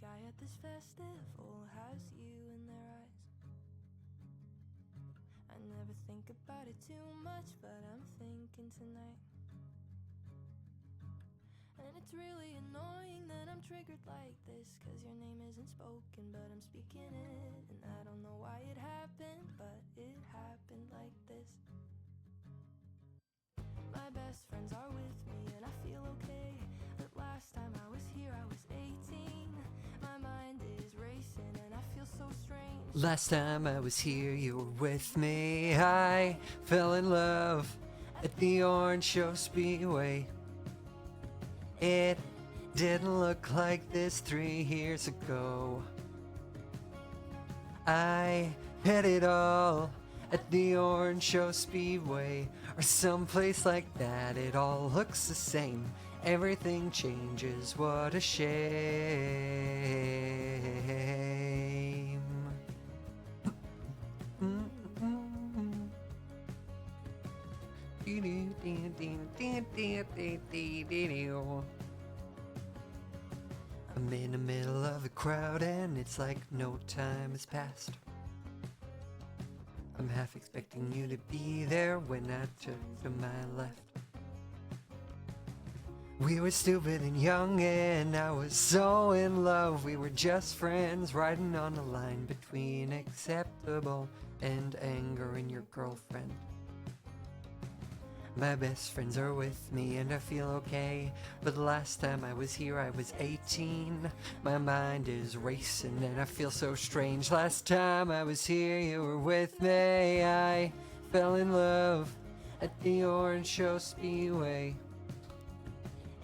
guy at this festival has you in their eyes. I never think about it too much, but I'm thinking tonight. And it's really annoying that I'm triggered like this, 'cause your name isn't spoken, but I'm speaking it. And I don't know why it happened, but it happened like this. My best friends are with me and I feel okay. But last time I was here I was 18. My mind is racing and I feel so strange. Last time I was here, you were with me. I fell in love at the Orange Show Speedway. It didn't look like this 3 years ago. I had it all at the Orange Show Speedway, or someplace like that. It all looks the same. Everything changes. What a shame. I'm in the middle of the crowd and it's like no time has passed. I'm half expecting you to be there when I took to my left. We were stupid and young and I was so in love. We were just friends riding on the line between acceptable and anger in your girlfriend. My best friends are with me and I feel okay. But the last time I was here I was 18. My mind is racing and I feel so strange. Last time I was here you were with me. I fell in love at the Orange Show Speedway.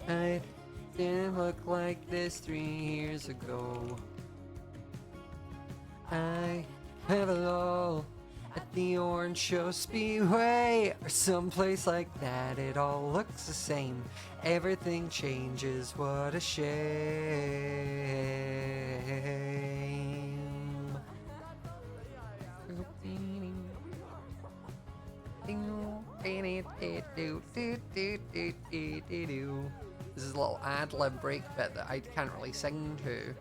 I didn't look like this 3 years ago. I have it all at the Orange Show Speedway, or someplace like that. It all looks the same. Everything changes. What a shame. This is a little ad-lib break bit that I can't really sing to,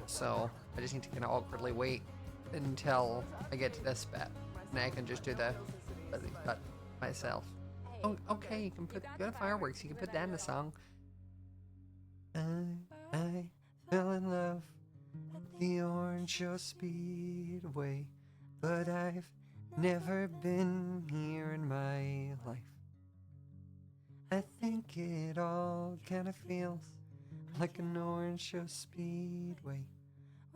so I just need to kind of awkwardly wait until I get to this bit, and I can just do the bit myself. Oh, okay, you can put good fireworks. You can put that in the song. I fell in love at the Orange Show Speedway, but I've never been here in my life. I think it all kind of feels like an Orange Show Speedway.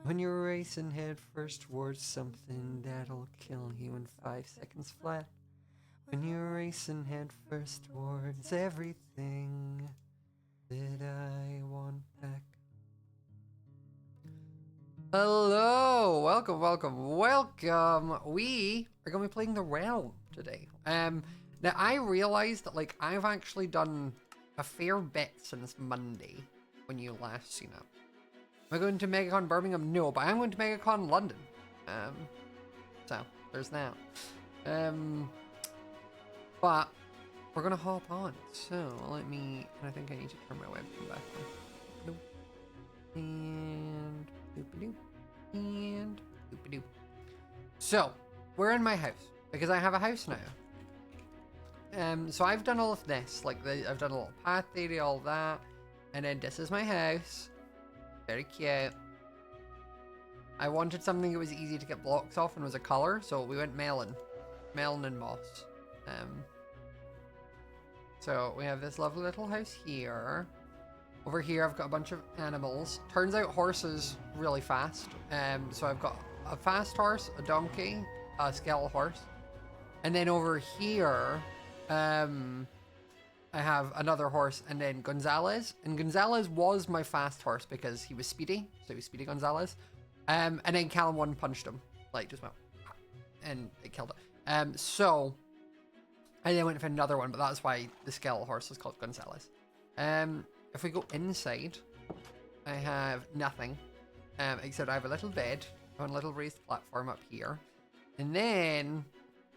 When you're racing head first towards something that'll kill you in 5 seconds flat. When you're racing head first towards everything that I want back. Hello, welcome. We are going to be playing the Realm today. Now I realized that like I've actually done a fair bit since Monday when you last seen it. Am I going to MegaCon Birmingham? No, but I'm going to MegaCon London. So there's that. But we're gonna hop on. So let me. I think I need to turn my webcam back on. And doop-a-doo. And doop-a-doo. So we're in my house because I have a house now. So I've done all of this, like I've done a little path area, all that, and then this is my house. Very cute. I wanted something that was easy to get blocks off and was a color, so we went melon and moss. So we have this lovely little house here. Over here I've got a bunch of animals. Turns out horses really fast. So I've got a fast horse, a donkey, a skeletal horse, and then over here I have another horse, and then Gonzalez. And Gonzalez was my fast horse because he was speedy. So he was Speedy Gonzalez. And then Callum one punched him. Like, just went, and it killed it. So I then went for another one, but that's why the skeletal horse is called Gonzalez. If we go inside, I have nothing. Except I have a little bed on a little raised platform up here. And then,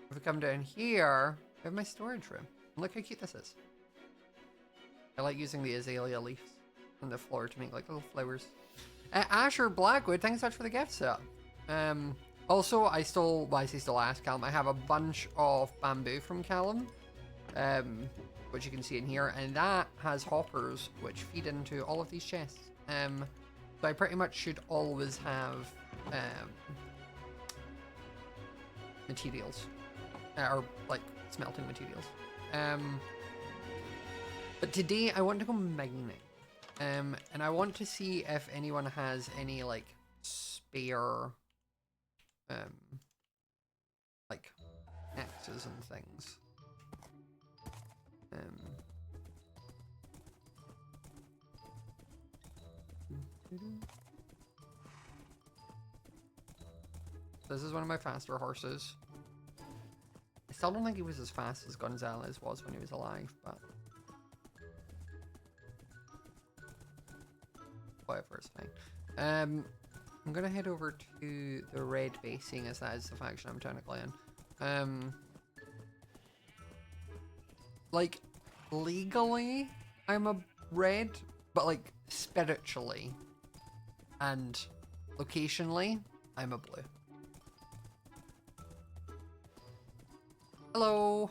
if we come down here, I have my storage room. And look how cute this is. I like using the azalea leaves on the floor to make like little flowers. Asher Blackwood, thanks so much for the gift set. Also, I still ask Callum. I have a bunch of bamboo from Callum, which you can see in here, and that has hoppers which feed into all of these chests. So I pretty much should always have materials, or like smelting materials. But today I want to go mining, and I want to see if anyone has any like spare, like axes and things. This is one of my faster horses. I still don't think he was as fast as Gonzalez was when he was alive, but whatever, it's fine. I'm gonna head over to the red base, seeing as that is the faction I'm technically in. Like, legally, I'm a red, but like, spiritually and locationally, I'm a blue. Hello.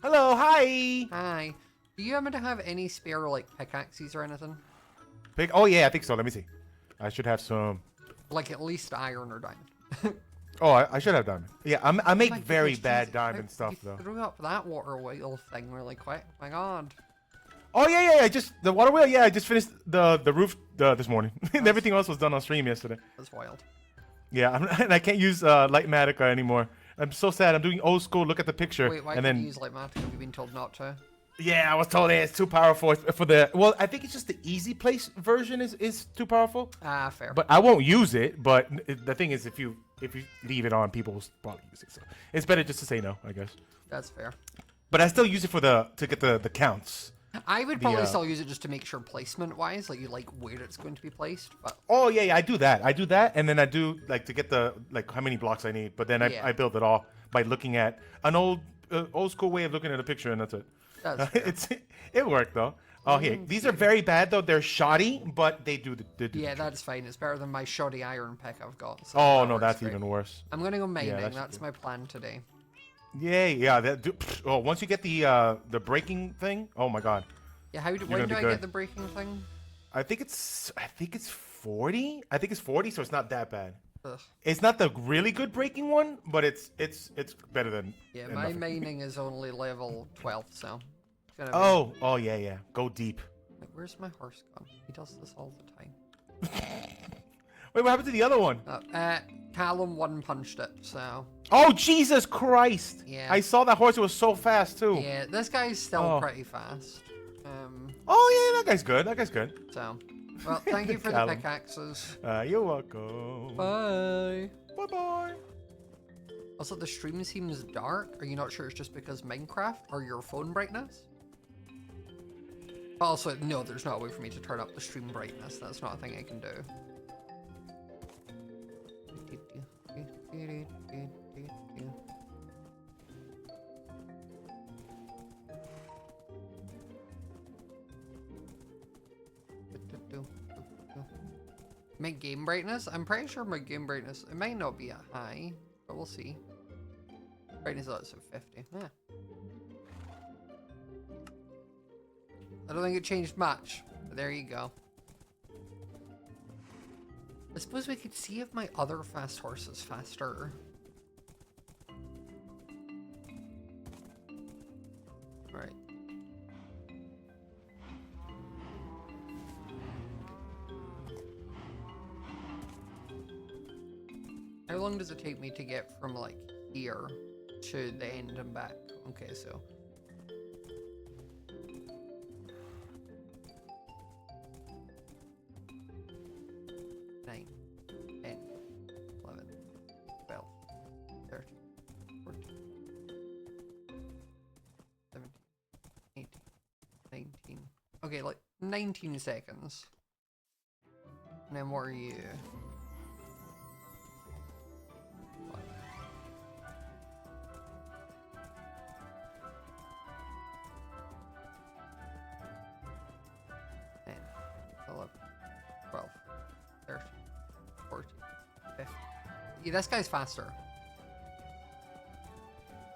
Hello, hi. Hi. Do you happen to have any spare, like, pickaxes or anything? Oh, yeah, I think so. Let me see. I should have some. Like, at least iron or diamond. Oh, I should have diamond. Yeah, I make My very goodness, bad Jesus, diamond how stuff, you though. threw up that water wheel thing really quick. My God. Oh, yeah. The water wheel, yeah, I just finished the roof this morning. And everything else was done on stream yesterday. That's wild. Yeah, and I can't use Lightmatica anymore. I'm so sad. I'm doing old school. Look at the picture. Wait, why and can't then you use Lightmatic? Have you been told not to? yeah, I was told it's too powerful for the. Well, I think it's just the easy place version is too powerful. Ah, fair. But I won't use it. But the thing is, if you leave it on, people will probably use it. So it's better just to say no, I guess. That's fair. But I still use it to get the counts. I would probably still use it just to make sure placement-wise, like you like where it's going to be placed. But oh yeah, I do that, and then I do like to get the how many blocks I need. But then I build it all by looking at an old school way of looking at a picture, and that's it. That's fair. It worked though. Oh, here, these are very bad though. They're shoddy, but they do the yeah, that's fine. It's better than my shoddy iron pick I've got. So oh no, works that's great. even worse. I'm gonna go mining. Yeah, that's my plan today. Yeah. Oh, once you get the breaking thing, oh my god. Yeah, when do I get the breaking thing? I think it's 40. I think it's 40, so it's not that bad. Ugh. It's not the really good breaking one, but it's better than. Yeah, than my nothing. mining is only level 12, so. It's gonna be... Oh yeah. Go deep. Like, where's my horse gone? He does this all the time. Wait, what happened to the other one? Callum one-punched it, so... Oh, Jesus Christ! Yeah. I saw that horse. It was so fast, too. Yeah, this guy's still pretty fast. Oh, yeah, that guy's good. So, well, thank you for the pickaxes. You're welcome. Bye. Bye-bye. Also, the stream seems dark. Are you not sure it's just because Minecraft or your phone brightness? Also, no, there's not a way for me to turn up the stream brightness. That's not a thing I can do. My game brightness? I'm pretty sure my game brightness, it might not be at high, but we'll see. Brightness is at 50. Yeah. I don't think it changed much, but there you go. I suppose we could see if my other fast horse is faster. Right. How long does it take me to get from like here to the end and back? Okay, so. Nine, 10, 11, 12, 13, 14, 17, 18, 19. Okay, like 19 seconds. And then what are you? Yeah, this guy's faster.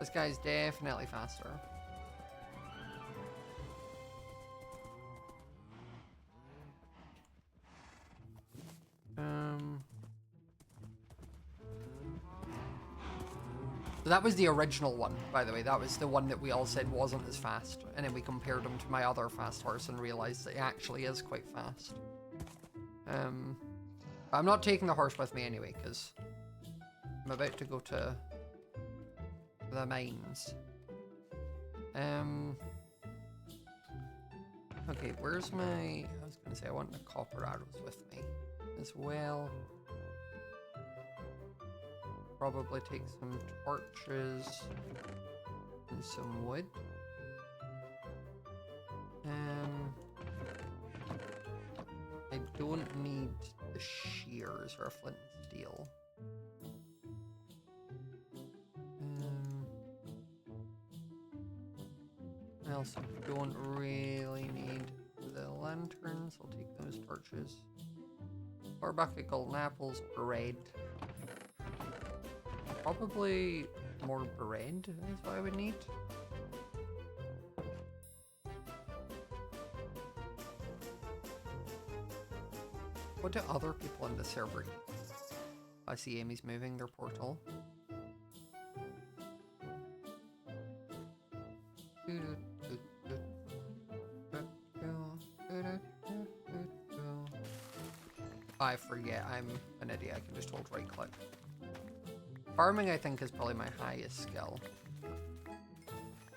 This guy's definitely faster. So that was the original one, by the way. That was the one that we all said wasn't as fast. And then we compared him to my other fast horse and realized that he actually is quite fast. I'm not taking the horse with me anyway, because I'm about to go to the mines. Okay, where's my... I was going to say I want the copper arrows with me as well. Probably take some torches and some wood. I don't need the shears or a flint and steel. I also don't really need the lanterns. I'll take those torches. 4 bucket golden apples, bread. Probably more bread is what I would need. What do other people in the server eat? I see Amy's moving their portal. I forget, I'm an idiot, I can just hold right click. Farming, I think, is probably my highest skill.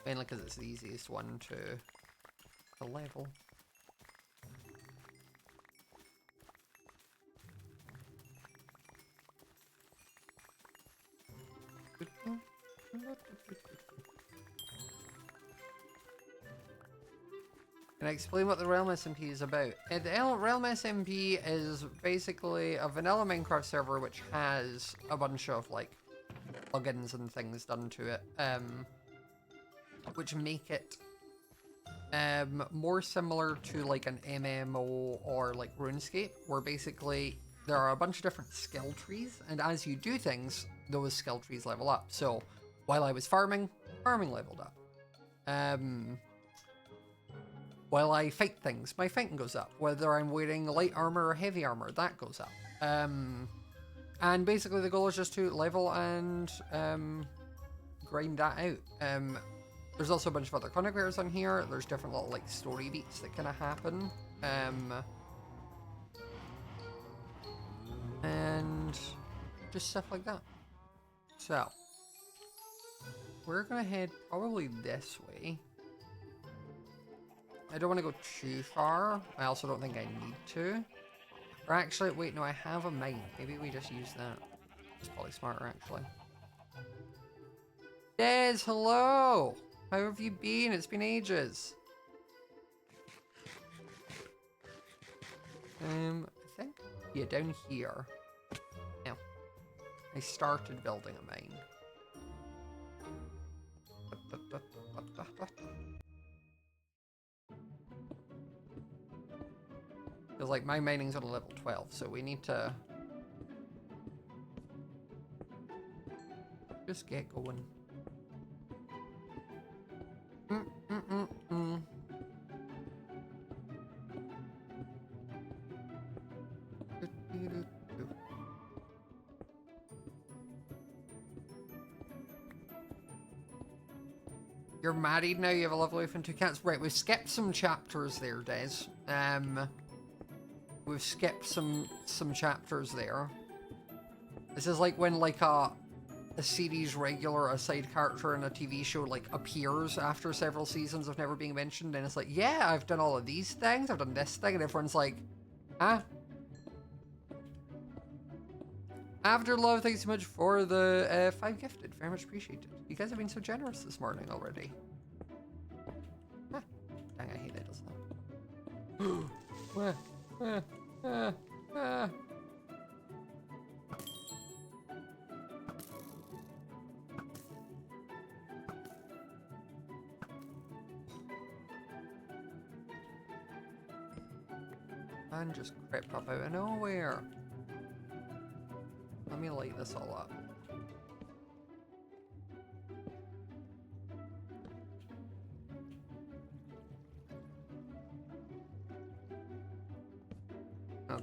Mainly because it's the easiest one to level. Can I explain what the Realm SMP is about? The Realm SMP is basically a vanilla Minecraft server which has a bunch of like plugins and things done to it, which make it more similar to like an MMO or like RuneScape, where basically there are a bunch of different skill trees, and as you do things, those skill trees level up. So while I was farming leveled up. While I fight things, my fighting goes up. Whether I'm wearing light armor or heavy armor, that goes up. And basically the goal is just to level and grind that out. There's also a bunch of other content creators on here. There's different little like story beats that kind of happen. And just stuff like that. So, we're gonna head probably this way. I don't want to go too far. I also don't think I need to. Or actually, wait, no, I have a mine. Maybe we just use that. It's probably smarter, actually. Des, hello! How have you been? It's been ages. I think, yeah, down here. Now, I started building a mine. Because, like, my mining's on level 12, so we need to just get going. You're married now, you have a lovely wife and 2 cats. Right, we've skipped some chapters there, Des. We've skipped some chapters there. This is like when like a series regular, a side character in a TV show like appears after several seasons of never being mentioned, and it's like, yeah, I've done all of these things, I've done this thing, and everyone's like, huh? After love, thanks so much for the 5 gifted. Very much appreciated. You guys have been so generous this morning already. Huh. Dang, I hate it, doesn't it? And just crept up out of nowhere. Let me light this all up. Okay.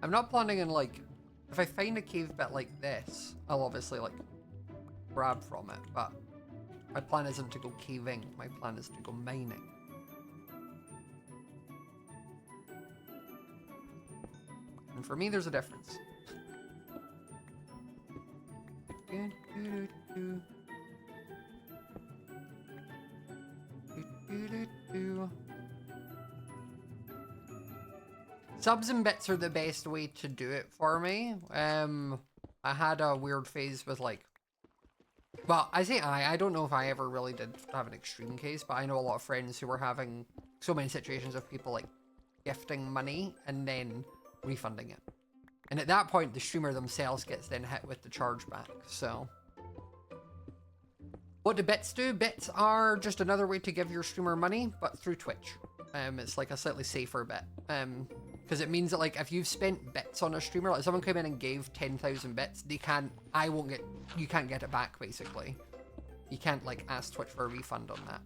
I'm not planning on, like, if I find a cave bit like this, I'll obviously, like, grab from it, but my plan isn't to go caving, my plan is to go mining. And for me, there's a difference. Subs and bits are the best way to do it for me. I had a weird phase with, like, well, I don't know if I ever really did have an extreme case, but I know a lot of friends who were having so many situations of people, like, gifting money and then refunding it. And at that point, the streamer themselves gets then hit with the chargeback, so. What do bits do? Bits are just another way to give your streamer money, but through Twitch. It's like a slightly safer bit. Because it means that, like, if you've spent bits on a streamer, like someone came in and gave 10,000 bits, you can't get it back, basically. You can't, like, ask Twitch for a refund on that.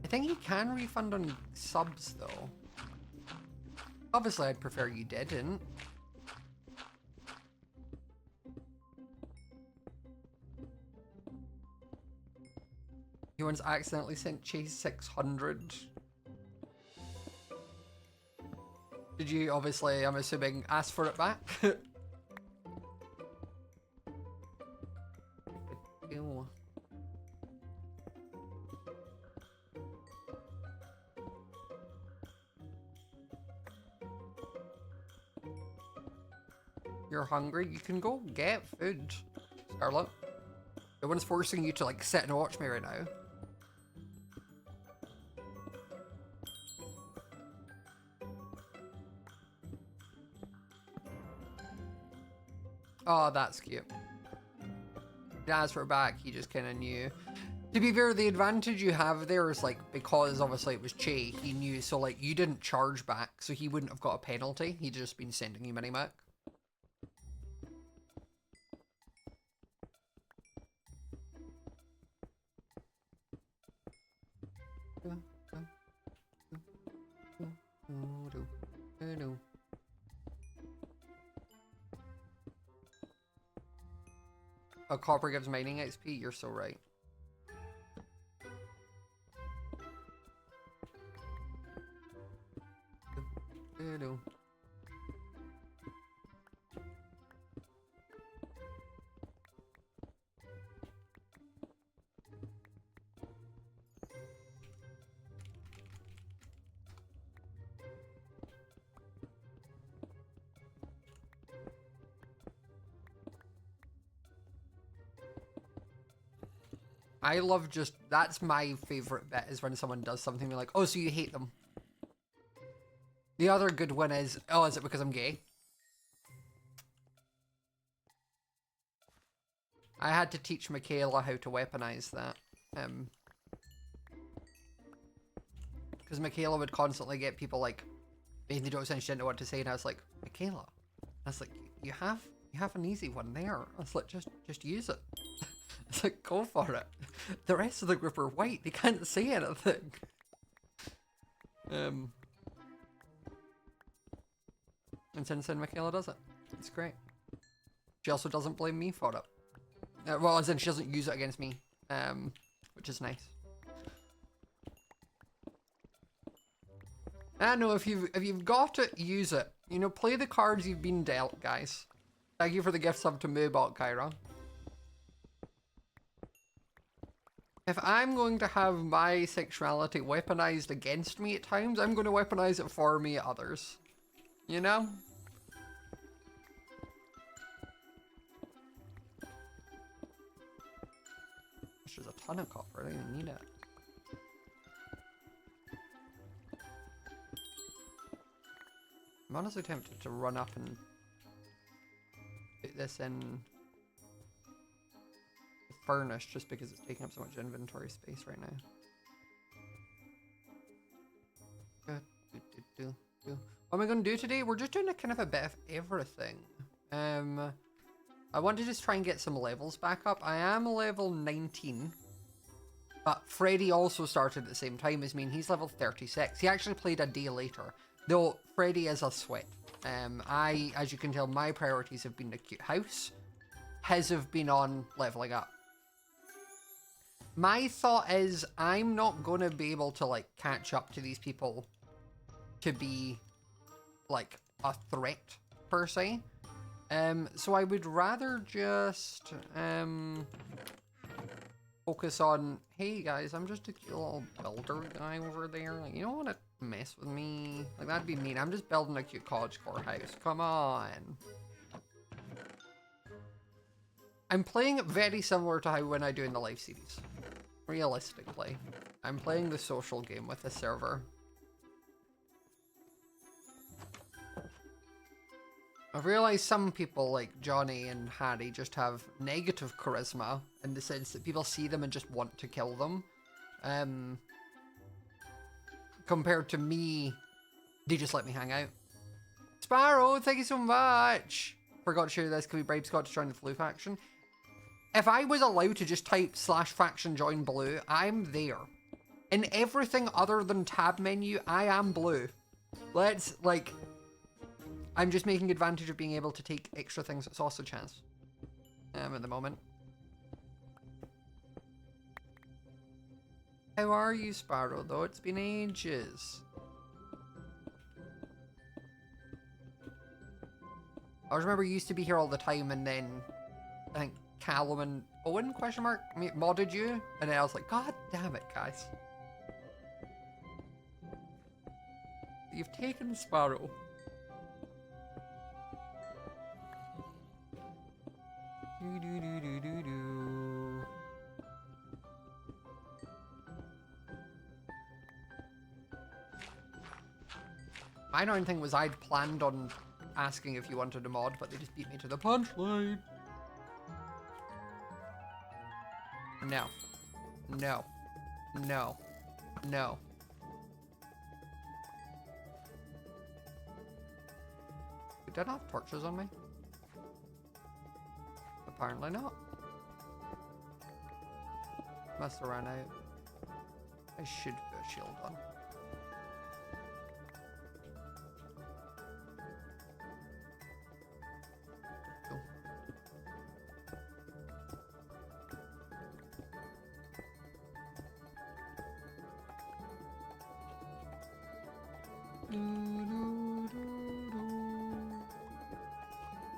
I think you can refund on subs, though. Obviously, I'd prefer you didn't. He once accidentally sent Chase 600. Did you, obviously, I'm assuming, ask for it back? Ew. You're hungry? You can go get food, Scarlet. No one's forcing you to, like, sit and watch me right now. Oh, that's cute. As for back, he just kind of knew. To be fair, the advantage you have there is, like, because obviously it was Che, he knew, so, like, you didn't charge back, so he wouldn't have got a penalty. He'd just been sending you money back. Oh, copper gives mining XP? You're so right. I love just, that's my favorite bit, is when someone does something like, oh, so you hate them. The other good one is, oh, is it because I'm gay? I had to teach Michaela how to weaponize that. Because Michaela would constantly get people like, making the jokes and she didn't know what to say, and I was like, Michaela. I was like, you have an easy one there. I was like, just use it. It's like, go for it. The rest of the group are white. They can't say anything. And since then, Michaela does it. It's great. She also doesn't blame me for it. Well, as in, she doesn't use it against me. Which is nice. I know, if you've got it, use it. You know, play the cards you've been dealt, guys. Thank you for the gift sub to Moobot, Kyra. If I'm going to have my sexuality weaponized against me at times, I'm going to weaponize it for me at others. You know? There's a ton of copper, I don't even need it. I'm honestly tempted to run up and put this in the furnace just because it's taking up so much inventory space right now. What am I going to do today? We're just doing a kind of a bit of everything. I want to just try and get some levels back up. I am level 19. But Freddy also started at the same time as me, and he's level 36. He actually played a day later. Though, Freddy is a sweat. As you can tell, my priorities have been the cute house. His have been on leveling up. My thought is, I'm not going to be able to, like, catch up to these people to be, like, a threat, per se. So I would rather just, focus on, hey guys, I'm just a cute little builder guy over there. Like, you don't want to mess with me. Like, that'd be mean. I'm just building a cute cottagecore house. Come on. I'm playing it very similar to how when I do in the live series. Realistically. I'm playing the social game with the server. I've realized some people like Johnny and Harry just have negative charisma in the sense that people see them and just want to kill them. Compared to me, they just let me hang out. Sparrow, thank you so much! Forgot to share this. Can we bribe Scott to join the Blue faction? If I was allowed to just type /faction join blue, I'm there. In everything other than tab menu, I am blue. Let's, like... I'm just making advantage of being able to take extra things that Sausage has. At the moment. How are you, Sparrow, though? It's been ages. I always remember you used to be here all the time, and then I think Callum and Owen, question mark, modded you, and then I was like, God damn it, guys. You've taken Sparrow. My annoying thing was I'd planned on asking if you wanted a mod, but they just beat me to the punchline. No. No. No. No. Did I have torches on me? Apparently not. Must have run out. I should put a shield on. Cool.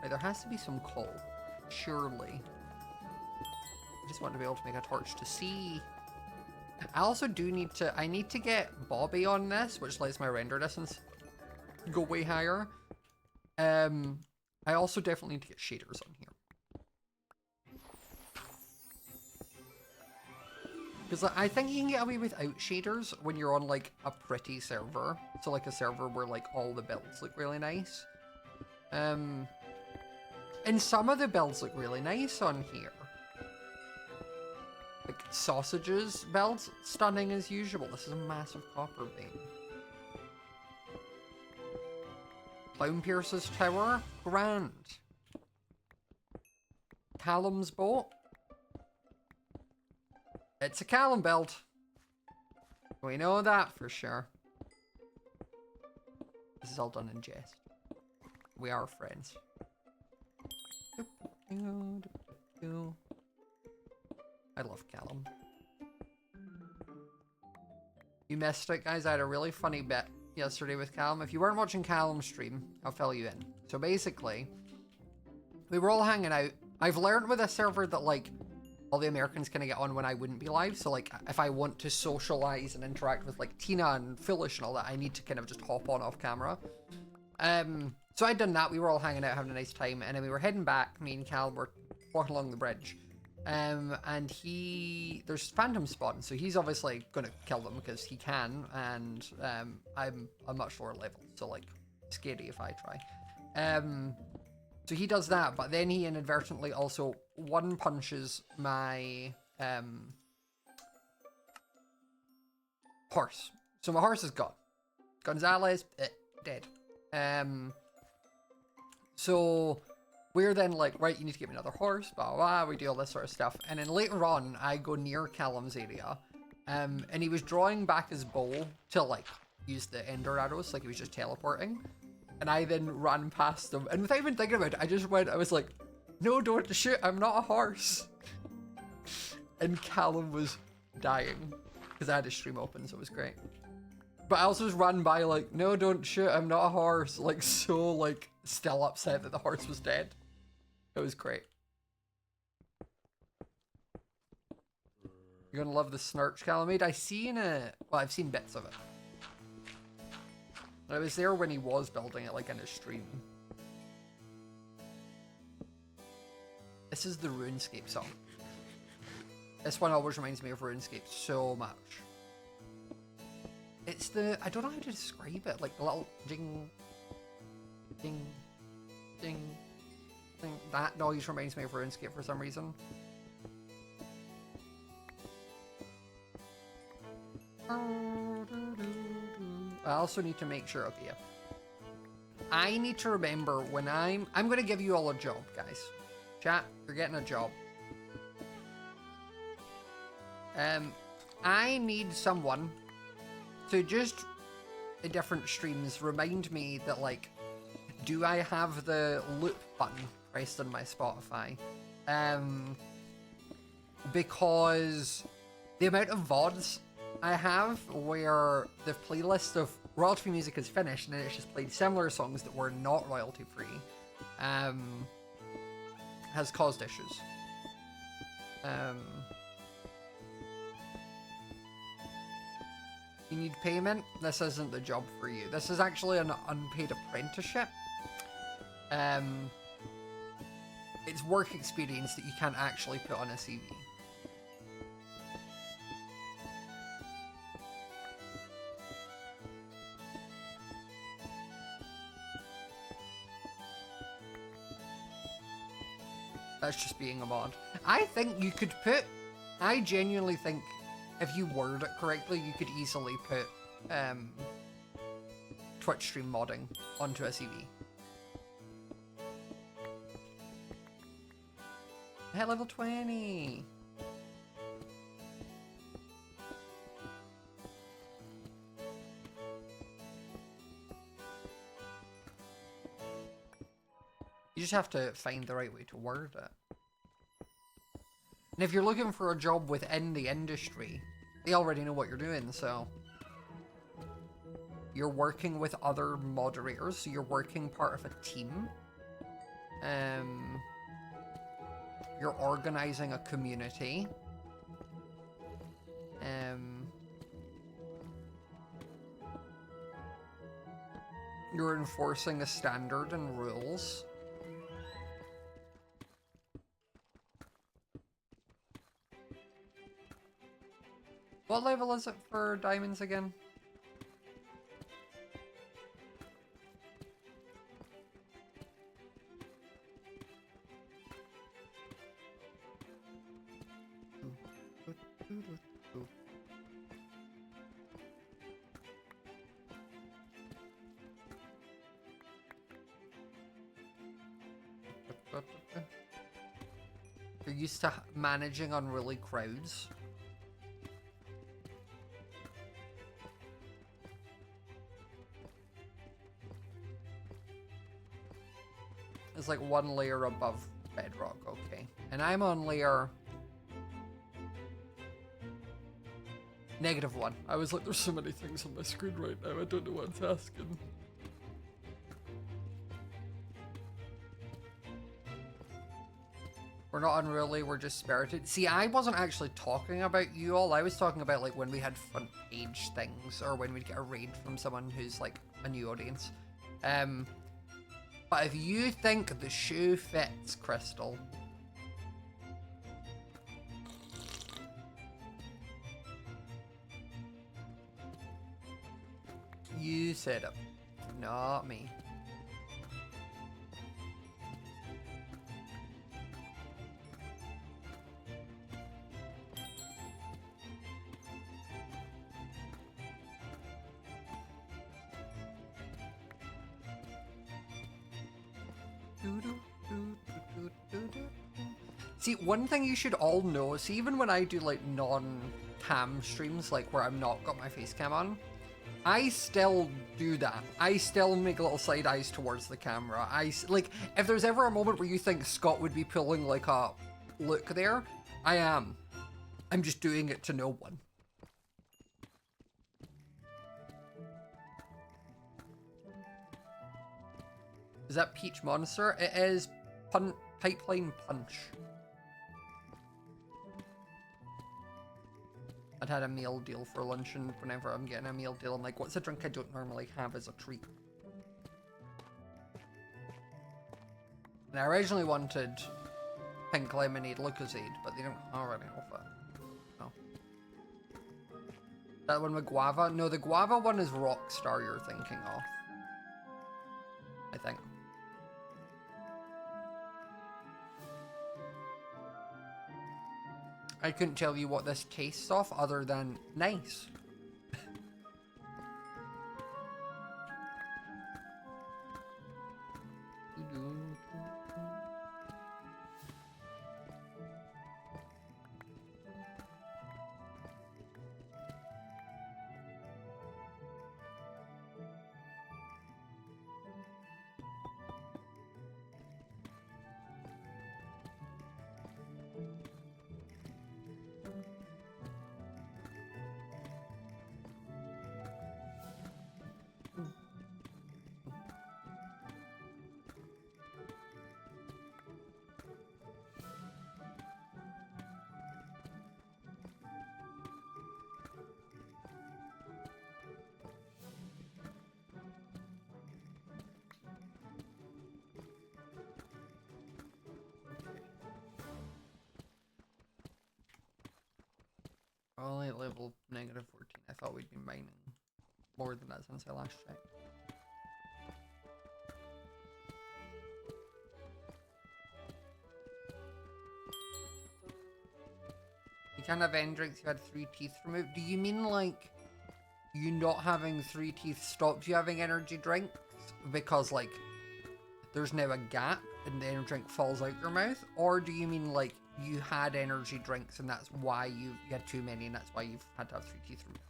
Right, there has to be some coal. Surely. I just want to be able to make a torch to see. I also do need to... I need to get Bobby on this, which lets my render distance go way higher. I also definitely need to get shaders on here. Because I think you can get away without shaders when you're on, like, a pretty server. So, like, a server where, like, all the builds look really nice. And some of the builds look really nice on here. Like, Sausage's builds, stunning as usual. This is a massive copper vein. Clown Pierce's tower, grand. Callum's boat. It's a Callum build. We know that for sure. This is all done in jest. We are friends. I love Callum. You missed it, guys. I had a really funny bit yesterday with Callum. If you weren't watching Callum's stream, I'll fill you in. So basically, we were all hanging out. I've learned with a server that, like, all the Americans kind of get on when I wouldn't be live. So, like, if I want to socialize and interact with, like, Tina and Foolish and all that, I need to kind of just hop on off camera. So I'd done that. We were all hanging out, having a nice time. And then we were heading back. Me and Cal were walking along the bridge. And there's phantom spawn. So he's obviously going to kill them because he can. And I'm a much lower level. So, like, scary if I try. So he does that. But then he inadvertently also one punches my horse. So my horse is gone. Gonzalez, dead. So we're then like, right, you need to get me another horse, blah, blah, blah. We do all this sort of stuff. And then later on, I go near Callum's area. And he was drawing back his bow to like use the ender arrows, like he was just teleporting. And I then ran past him. And without even thinking about it, I was like, no, don't shoot, I'm not a horse. And Callum was dying. Because I had his stream open, so it was great. But I also just ran by like, no, don't shoot, I'm not a horse. Like, so, like, still upset that the horse was dead. It was great. You're gonna love the Snurch Calamade. I've seen it. Well, I've seen bits of it. I was there when he was building it, like, in his stream. This is the RuneScape song. This one always reminds me of RuneScape so much. It's the, I don't know how to describe it, like the little ding, ding, ding, ding. That noise reminds me of RuneScape for some reason. I also need to make sure, okay, yeah. I need to remember when I'm going to give you all a job, guys. Chat, you're getting a job. I need someone to just, in different streams, remind me that, like, do I have the loop button pressed on my Spotify? Because the amount of VODs I have where the playlist of royalty music is finished and then it's just played similar songs that were not royalty free, has caused issues. You need payment? This isn't the job for you. This is actually an unpaid apprenticeship. It's work experience that you can't actually put on a CV. That's just being a mod. I think you could put... I genuinely think if you word it correctly, you could easily put Twitch stream modding onto a CV. Hit level 20! You just have to find the right way to word it. And if you're looking for a job within the industry, they already know what you're doing, so... You're working with other moderators, so you're working part of a team. You're organizing a community. You're enforcing a standard and rules. What level is it for diamonds again? You're used to managing unruly crowds. It's like one layer above bedrock, okay. And I'm on layer... -1. I was like, there's so many things on my screen right now, I don't know what it's asking. We're not unruly, we're just spirited. See, I wasn't actually talking about you all, I was talking about like when we had front page things, or when we'd get a raid from someone who's like a new audience. But if you think the shoe fits, Crystal... You said it, not me. See, one thing you should all know, see, even when I do like non-cam streams, like where I'm not got my face cam on, I still do that. I still make little side eyes towards the camera. Like, if there's ever a moment where you think Scott would be pulling like a look there, I am. I'm just doing it to no one. Is that Peach Monster? It is Pipeline Punch. I'd had a meal deal for lunch, and whenever I'm getting a meal deal, I'm like, what's a drink I don't normally have as a treat? And I originally wanted pink lemonade Lucozade, but they don't already have it. No. That one with guava? No, the guava one is Rockstar you're thinking of. I think. I couldn't tell you what this tastes of other than nice. Only at level -14. I thought we'd be mining more than that since I last checked. You can't have any drinks you had 3 teeth removed. Do you mean like you not having 3 teeth stops you having energy drinks because like there's now a gap and the energy drink falls out your mouth? Or do you mean like you had energy drinks and that's why you had too many and that's why you've had to have 3 teeth removed?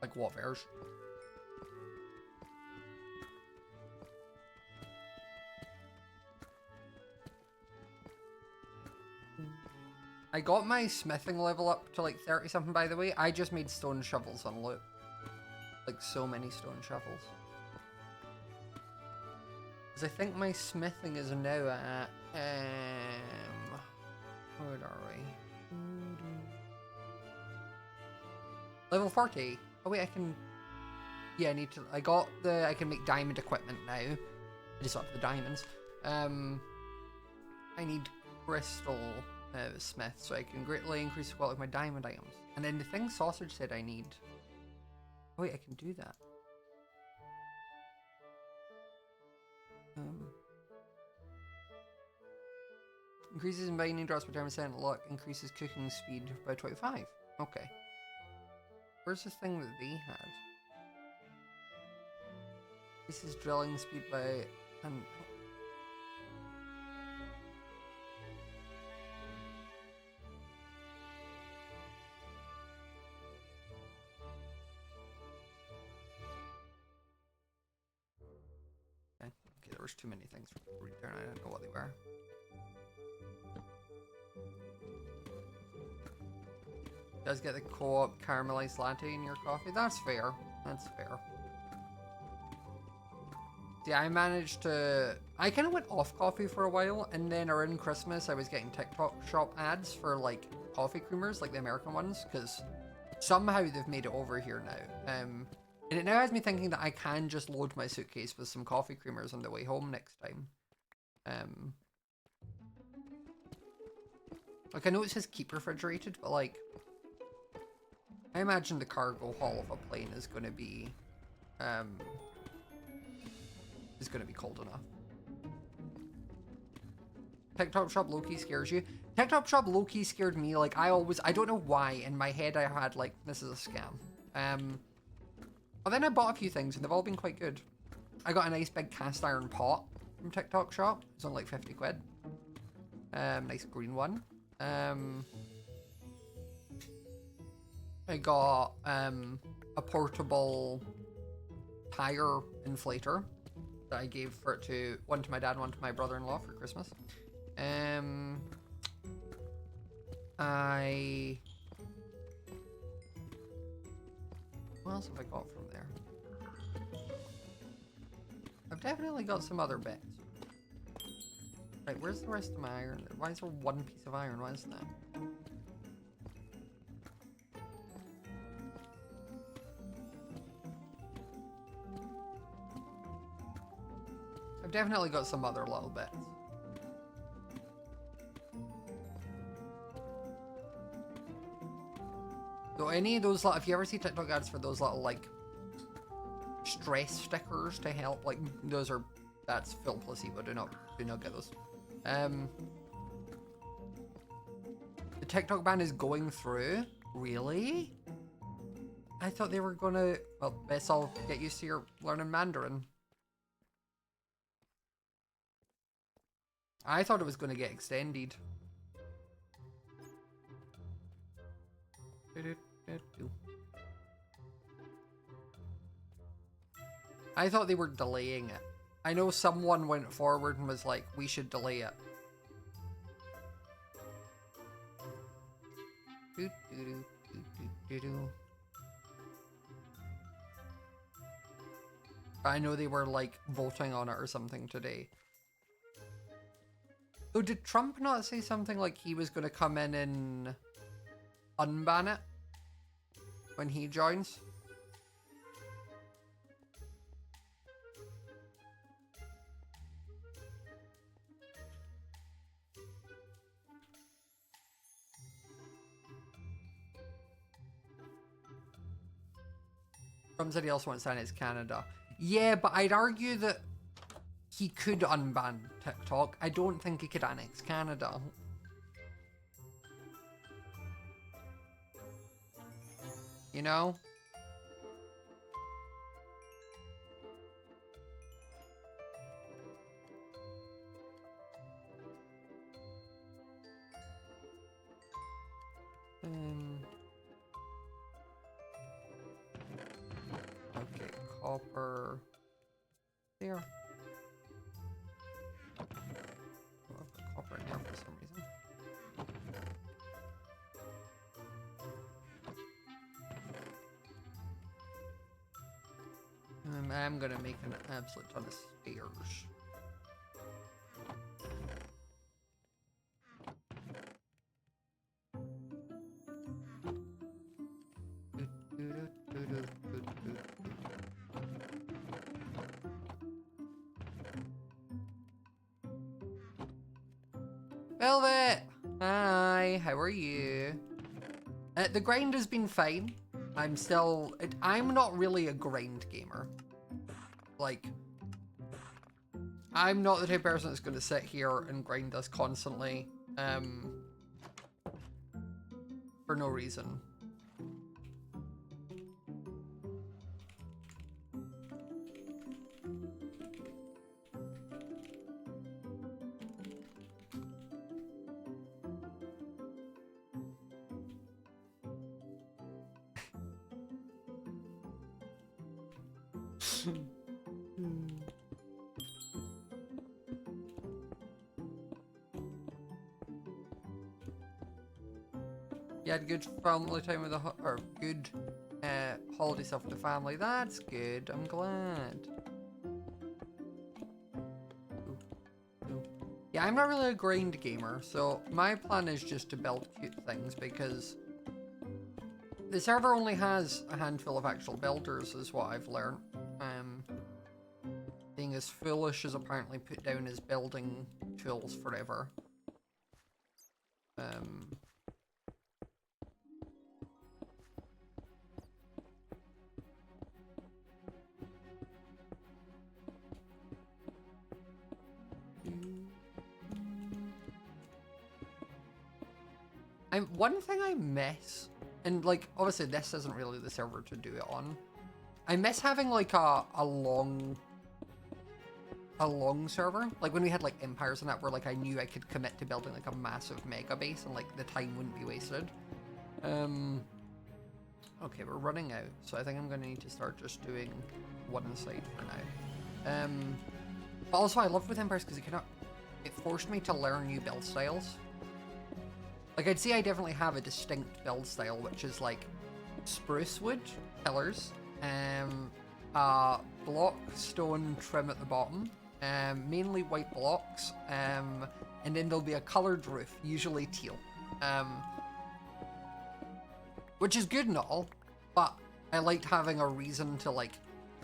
Like what version? I got my smithing level up to like 30 something, by the way. I just made stone shovels on loop. Like so many stone shovels. Because I think my smithing is now at, where are we? Level 40. Oh wait, I can, yeah, I can make diamond equipment now. I just have the diamonds. I need crystal smith, so I can greatly increase the quality of my diamond items. And then the thing Sausage said I need. Oh wait, I can do that. Increases in mining drops by 10%. Luck increases cooking speed by 25. Okay. Where's the thing that they had? Increases drilling speed by Okay, there was too many things for return. I didn't know what they were. You guys get the co-op caramelized latte in your coffee? That's fair. That's fair. Yeah, I managed to... I kind of went off coffee for a while, and then around Christmas I was getting TikTok shop ads for, like, coffee creamers, like the American ones, because somehow they've made it over here now. And it now has me thinking that I can just load my suitcase with some coffee creamers on the way home next time. Like, I know it says keep refrigerated, but, like... I imagine the cargo hull of a plane is going to be cold enough. TikTok shop low-key scares you? TikTok shop low-key scared me. Like, I don't know why, in my head I had, like, this is a scam. But then I bought a few things and they've all been quite good. I got a nice big cast iron pot from TikTok shop. It's only like 50 quid. Nice green one. I got a portable tire inflator that I gave for it to one to my dad, one to my brother-in-law for Christmas. What else have I got from there? I've definitely got some other bits. Right, where's the rest of my iron? Why is there one piece of iron? Why is that? I've definitely got some other little bits. So any of those, if you ever see TikTok ads for those little, like, stress stickers to help, like, those are, that's full placebo. Do not get those. The TikTok ban is going through? Really? I thought they were gonna, well, best all get used to your learning Mandarin. I thought it was gonna get extended. I thought they were delaying it. I know someone went forward and was like, we should delay it. I know they were like voting on it or something today. Oh, did Trump not say something like he was going to come in and unban it when he joins? Trump said he also wants to annex Canada. Yeah, but I'd argue that he could unban TikTok. I don't think he could annex Canada. You know? Okay, copper. There. Oh, I've got copper in there for some reason. I'm gonna make an absolute ton of stairs. Velvet! Hi, how are you? The grind has been fine. I'm not really a grind gamer. Like, I'm not the type of person that's going to sit here and grind us constantly, for no reason. You had good family time with or good holiday stuff with the family. That's good. I'm glad. Yeah, I'm not really a grind gamer, so my plan is just to build cute things because the server only has a handful of actual builders, is what I've learned. Being as foolish as apparently put down as building tools forever. One thing I miss, and like obviously this isn't really the server to do it on, I miss having like a long server, like when we had like empires and that, where like I knew I could commit to building like a massive mega base and like the time wouldn't be wasted. Okay, we're running out, so I think I'm gonna need to start just doing one side for now. But also I loved with empires because it forced me to learn new build styles. Like I'd say I definitely have a distinct build style, which is like spruce wood pillars, block stone trim at the bottom, mainly white blocks, and then there'll be a coloured roof, usually teal, which is good and all, but I liked having a reason to like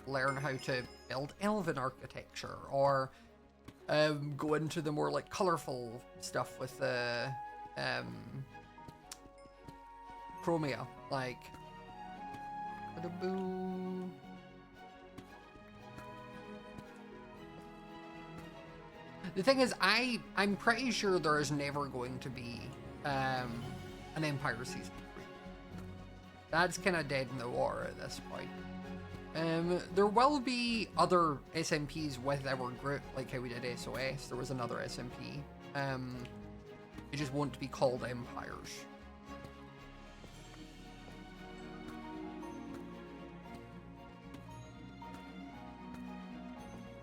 learn how to build elven architecture, or go into the more like colourful stuff with the chromia, like the thing is, I'm pretty sure there is never going to be an Empire Season 3. That's kind of dead in the water at this point. There will be other SMPs with our group, like how we did SOS. There was another SMP. It just won't be called Empires.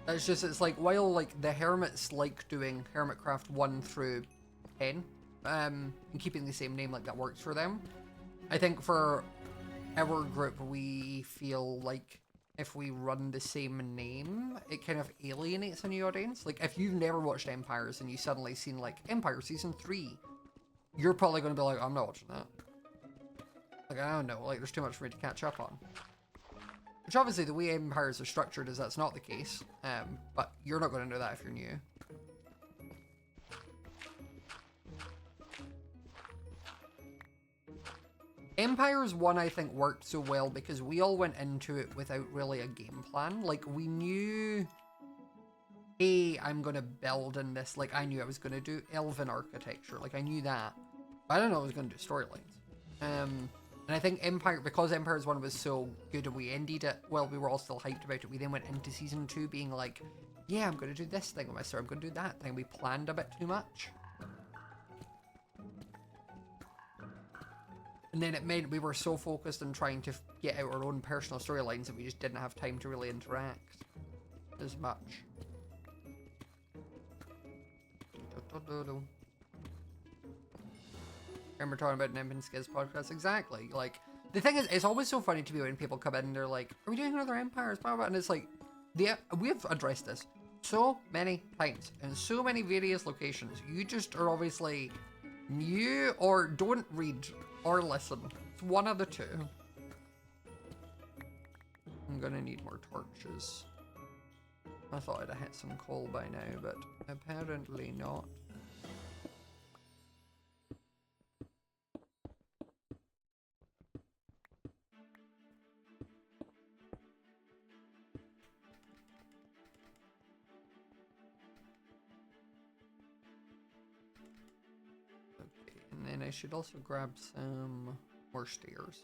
It's just, it's like, while like the Hermits like doing Hermitcraft 1 through 10, and keeping the same name, like that works for them. I think for our group, we feel like if we run the same name, it kind of alienates a new audience. Like if you've never watched Empires and you suddenly seen like Empire Season 3, you're probably going to be like, I'm not watching that. Like, I don't know, like there's too much for me to catch up on. Which obviously the way empires are structured is that's not the case, but you're not going to know that if you're new. Empires 1 I think worked so well because we all went into it without really a game plan. Like we knew, hey, I'm going to build in this, like I knew I was going to do elven architecture, like I knew that. But I don't know I was going to do storylines. And I think because Empires 1 was so good and we ended it, well, we were all still hyped about it, we then went into Season 2 being like, yeah, I'm going to do this thing with my story, I'm going to do that thing. We planned a bit too much. And then it meant we were so focused on trying to get out our own personal storylines that we just didn't have time to really interact as much. Remember talking about Nimp and Skiz podcast? Exactly. Like, the thing is, it's always so funny to me when people come in and they're like, are we doing another Empires? Blah, blah, blah. And it's like, we've addressed this so many times in so many various locations. You just are obviously new or don't read or listen. It's one of the two. I'm gonna need more torches. I thought I'd have hit some coal by now, but apparently not. And I should also grab some more stairs.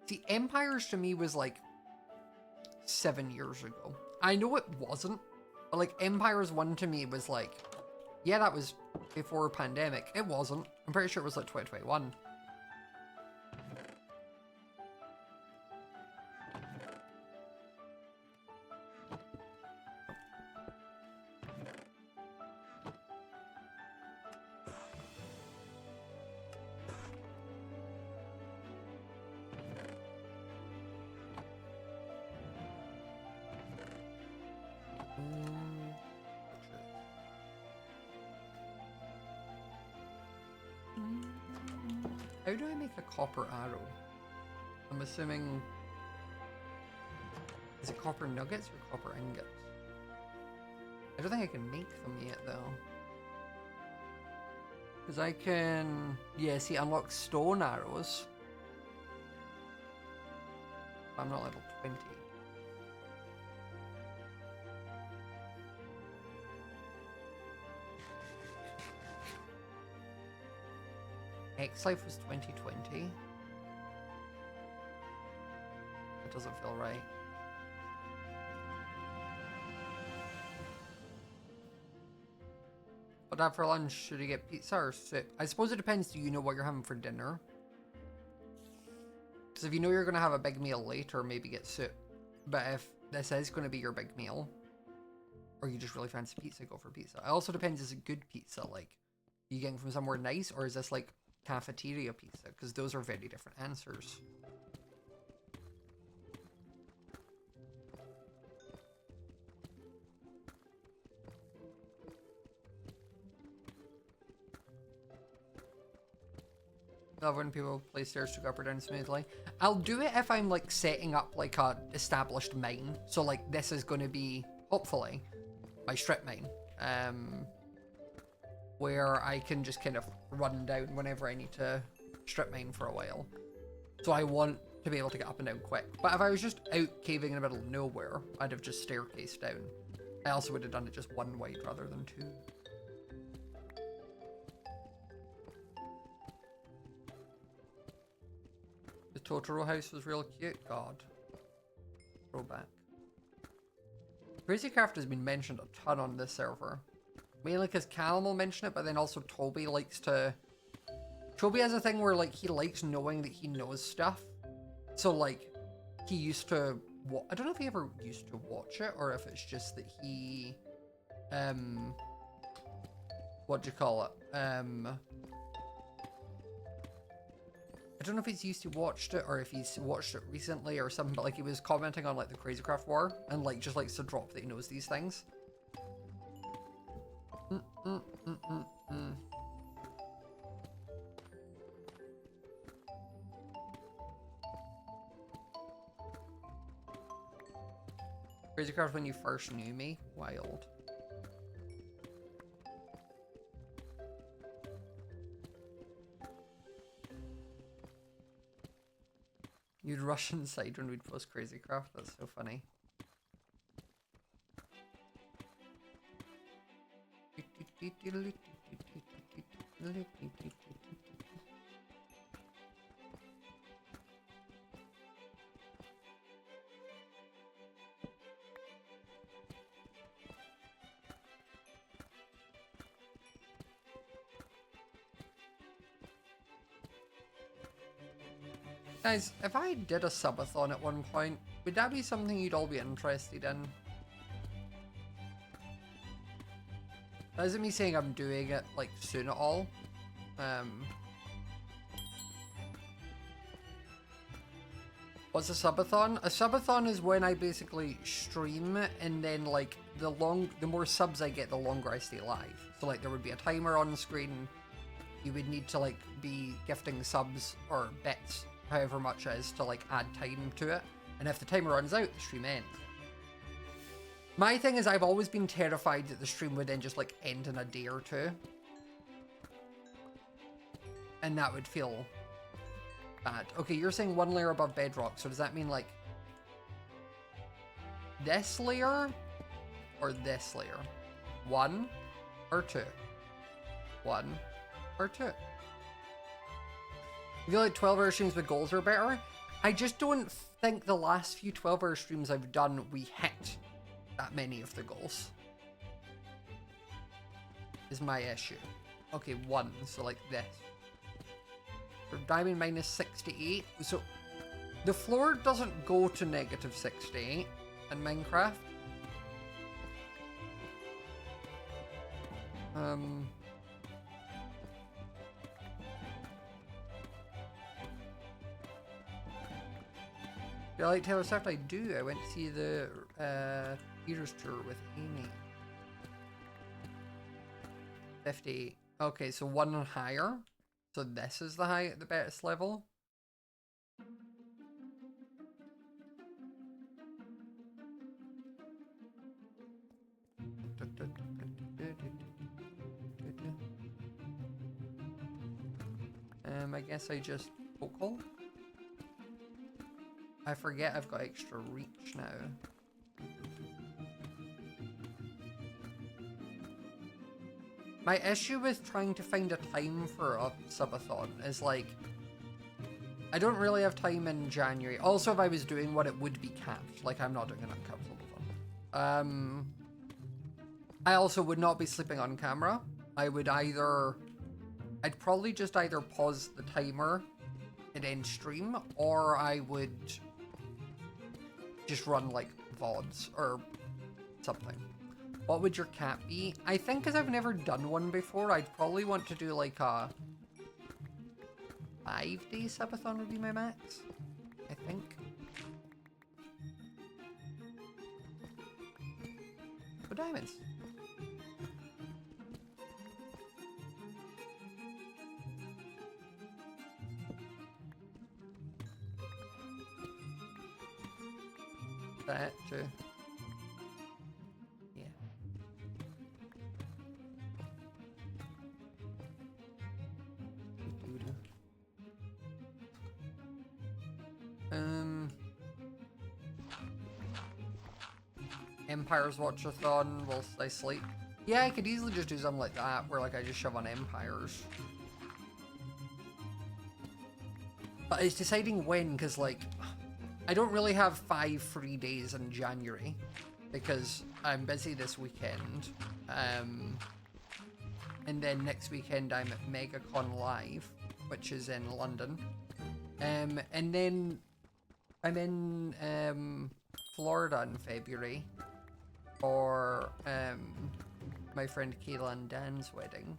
See, Empires to me was like 7 years ago. I know it wasn't, but like Empires 1 to me was like, yeah, that was before pandemic. It wasn't. I'm pretty sure it was like 2021. How do I make a copper arrow? I'm assuming... Is it copper nuggets or copper ingots? I don't think I can make them yet though. Because I can... Yeah, see, unlock stone arrows. I'm not level 20. X Life was 2020. That doesn't feel right. But after lunch, should you get pizza or soup? I suppose it depends. Do you know what you're having for dinner? Because if you know you're going to have a big meal later, maybe get soup. But if this is going to be your big meal, or you just really fancy pizza, go for pizza. It also depends, is it good pizza? Like, are you getting from somewhere nice, or is this like cafeteria pizza? Because those are very different answers. Love when people play stairs to go up or down smoothly. I'll do it if I'm like setting up like a established mine. So like this is going to be, hopefully, my strip mine. Where I can just kind of run down whenever I need to strip mine for a while. So I want to be able to get up and down quick. But if I was just out caving in the middle of nowhere, I'd have just staircased down. I also would have done it just one wide rather than two. The Totoro house was real cute. God. Throwback. Crazycraft has been mentioned a ton on this server. Mainly because Callum will mention it, but then also Toby likes to... Toby has a thing where, like, he likes knowing that he knows stuff. So, like, he used to... I don't know if he ever used to watch it, or if it's just that he... What do you call it? I don't know if he's used to watched it, or if he's watched it recently or something, but, like, he was commenting on, like, the Crazycraft war, and, like, just likes to drop that he knows these things. Crazycraft when you first knew me? Wild. You'd rush inside when we'd post Crazycraft? That's so funny. Guys, if I did a subathon at one point, would that be something you'd all be interested in? That isn't me saying I'm doing it, like, soon at all. What's a subathon? A subathon is when I basically stream, and then, like, the more subs I get, the longer I stay live. So, like, there would be a timer on the screen. You would need to, like, be gifting subs or bits, however much it is, to, like, add time to it. And if the timer runs out, the stream ends. My thing is, I've always been terrified that the stream would then just, like, end in a day or two. And that would feel bad. Okay, you're saying one layer above bedrock, so does that mean, like, this layer or this layer? One or two? One or two? I feel like 12-hour streams with goals are better. I just don't think the last few 12-hour streams I've done, we hit that many of the goals. Is my issue. Okay, one, so like this. For diamond minus 68. So the floor doesn't go to negative 68 in Minecraft. Do I like Taylor Swift? I do. I went to see the Eaters tour with Amy. 50. Okay, so one higher. So this is the best level. I guess I just vocal. I forget I've got extra reach now. My issue with trying to find a time for a subathon is like, I don't really have time in January. Also, if I was doing what it would be capped, like I'm not doing an uncapped subathon. I also would not be sleeping on camera. I'd probably just either pause the timer and end stream, or I would just run like VODs or something. What would your cap be? I think because I've never done one before, I'd probably want to do like a 5-day subathon would be my max, I think. For diamonds. That too. Yeah. Empires Watchathon whilst I sleep. Yeah, I could easily just do something like that, where like I just shove on Empires. But it's deciding when, because like, I don't really have 5 free days in January, because I'm busy this weekend. And then next weekend I'm at MegaCon Live, which is in London. And then I'm in Florida in February for my friend Kayla and Dan's wedding.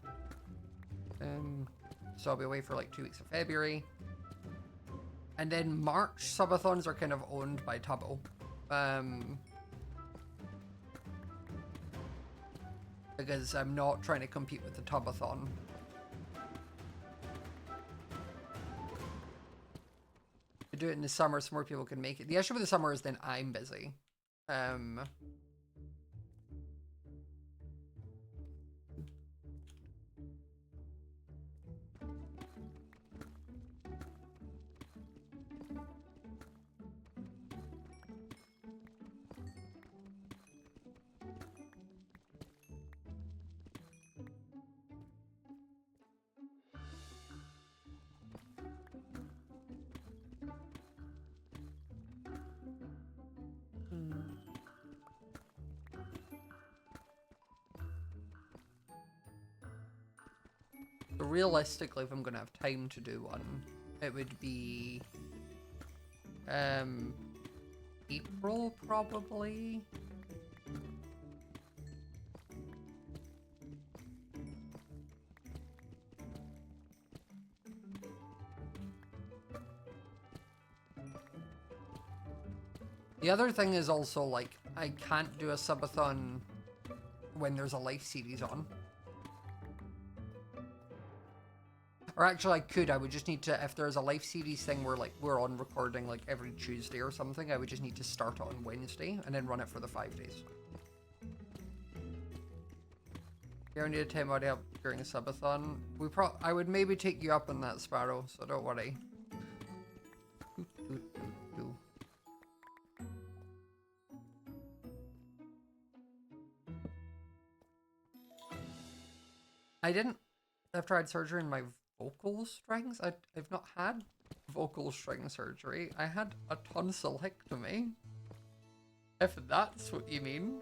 So I'll be away for like 2 weeks of February. And then March subathons are kind of owned by Tubbo. Because I'm not trying to compete with the Tubathon. To do it in the summer so more people can make it. The issue with the summer is then I'm busy. Realistically, if I'm gonna have time to do one, it would be April probably. The other thing is also like I can't do a subathon when there's a live series on. Or actually I could, I would just need to, if there's a live series thing where like we're on recording like every Tuesday or something, I would just need to start it on Wednesday and then run it for the 5 days. You ever need a time out help during a subathon? I would maybe take you up on that, Sparrow, so don't worry. After I had surgery in my vocal strings, I've not had vocal string surgery. I had a tonsillectomy. If that's what you mean.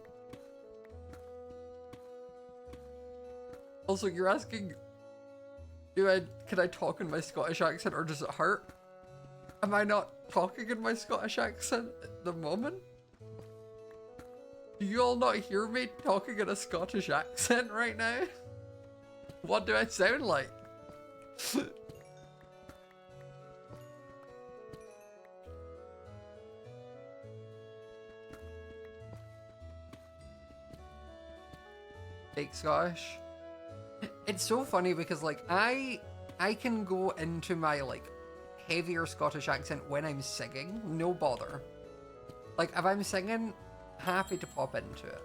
Also, you're asking, can I talk in my Scottish accent or does it hurt? Am I not talking in my Scottish accent at the moment? Do you all not hear me talking in a Scottish accent right now? What do I sound like? Fake Scottish. It's so funny because like I can go into my like heavier Scottish accent when I'm singing, no bother. Like if I'm singing, happy to pop into it.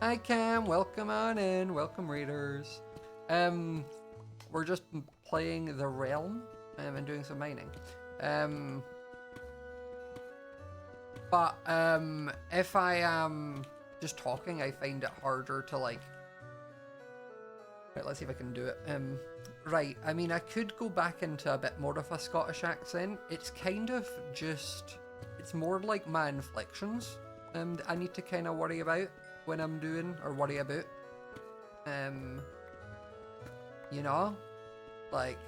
Hi Cam, welcome on in, welcome readers. We're just playing the Realm and doing some mining. But if I am just talking, I find it harder to like Right, let's see if I can do it. Right, I mean, I could go back into a bit more of a Scottish accent. It's kind of just... It's more like my inflections that I need to kind of worry about when I'm doing, or worry about. You know? Like...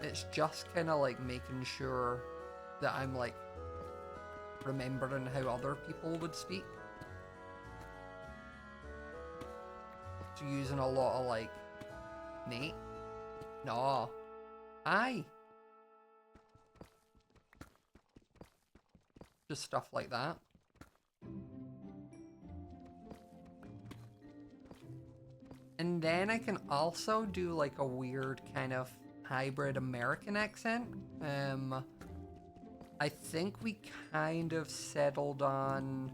It's just kind of like making sure that I'm like remembering how other people would speak. So using a lot of like, mate, no, aye. Just stuff like that. And then I can also do like a weird kind of hybrid American accent. I think we kind of settled on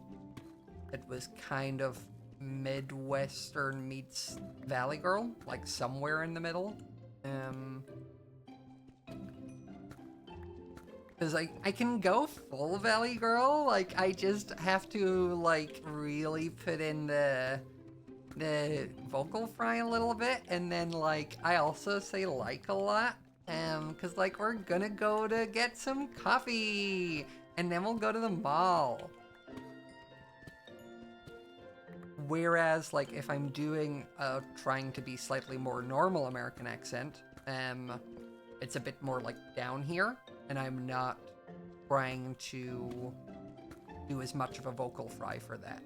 it was kind of Midwestern meets Valley Girl, like somewhere in the middle. Because I can go full Valley Girl, like I just have to like really put in the vocal fry a little bit, and then like I also say like a lot. Cause like we're gonna go to get some coffee and then we'll go to the mall. Whereas like if I'm doing trying to be slightly more normal American accent, it's a bit more like down here, and I'm not trying to do as much of a vocal fry for that.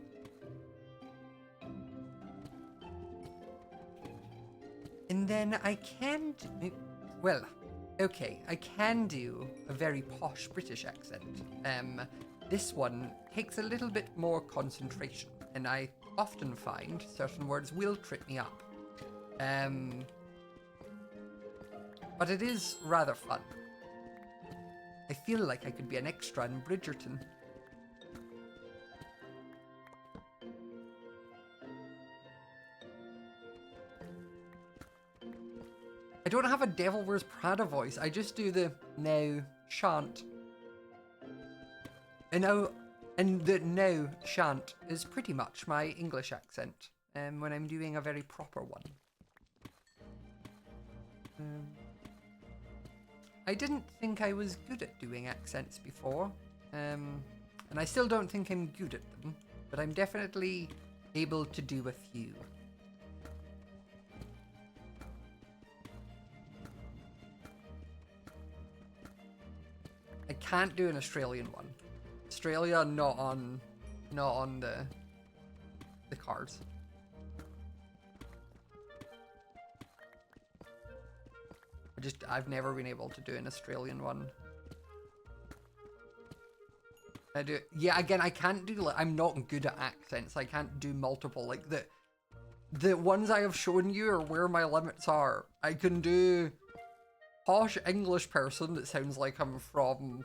And then I can do, well, okay, I can do a very posh British accent. This one takes a little bit more concentration, and I often find certain words will trip me up. But it is rather fun. I feel like I could be an extra in Bridgerton. I don't have a Devil Wears Prada voice. I just do the no shan't. And the no shan't is pretty much my English accent when I'm doing a very proper one. I didn't think I was good at doing accents before, and I still don't think I'm good at them, but I'm definitely able to do a few. I can't do an Australian one. Australia not on the cards. I've never been able to do an Australian one. Yeah, again, I can't do, like, I'm not good at accents. I can't do multiple, like, the ones I have shown you are where my limits are. I can do posh English person that sounds like I'm from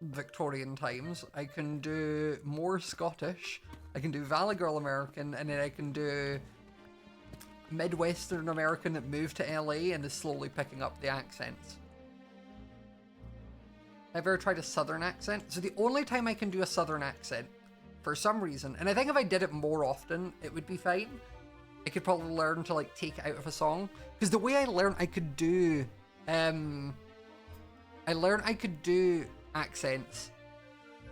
Victorian times. I can do more Scottish. I can do Valley Girl American, and then I can do Midwestern American that moved to LA and is slowly picking up the accents. I've ever tried a Southern accent? So the only time I can do a Southern accent, for some reason, and I think if I did it more often, it would be fine. I could probably learn to like take it out of a song. Because the way I learned I could do, accents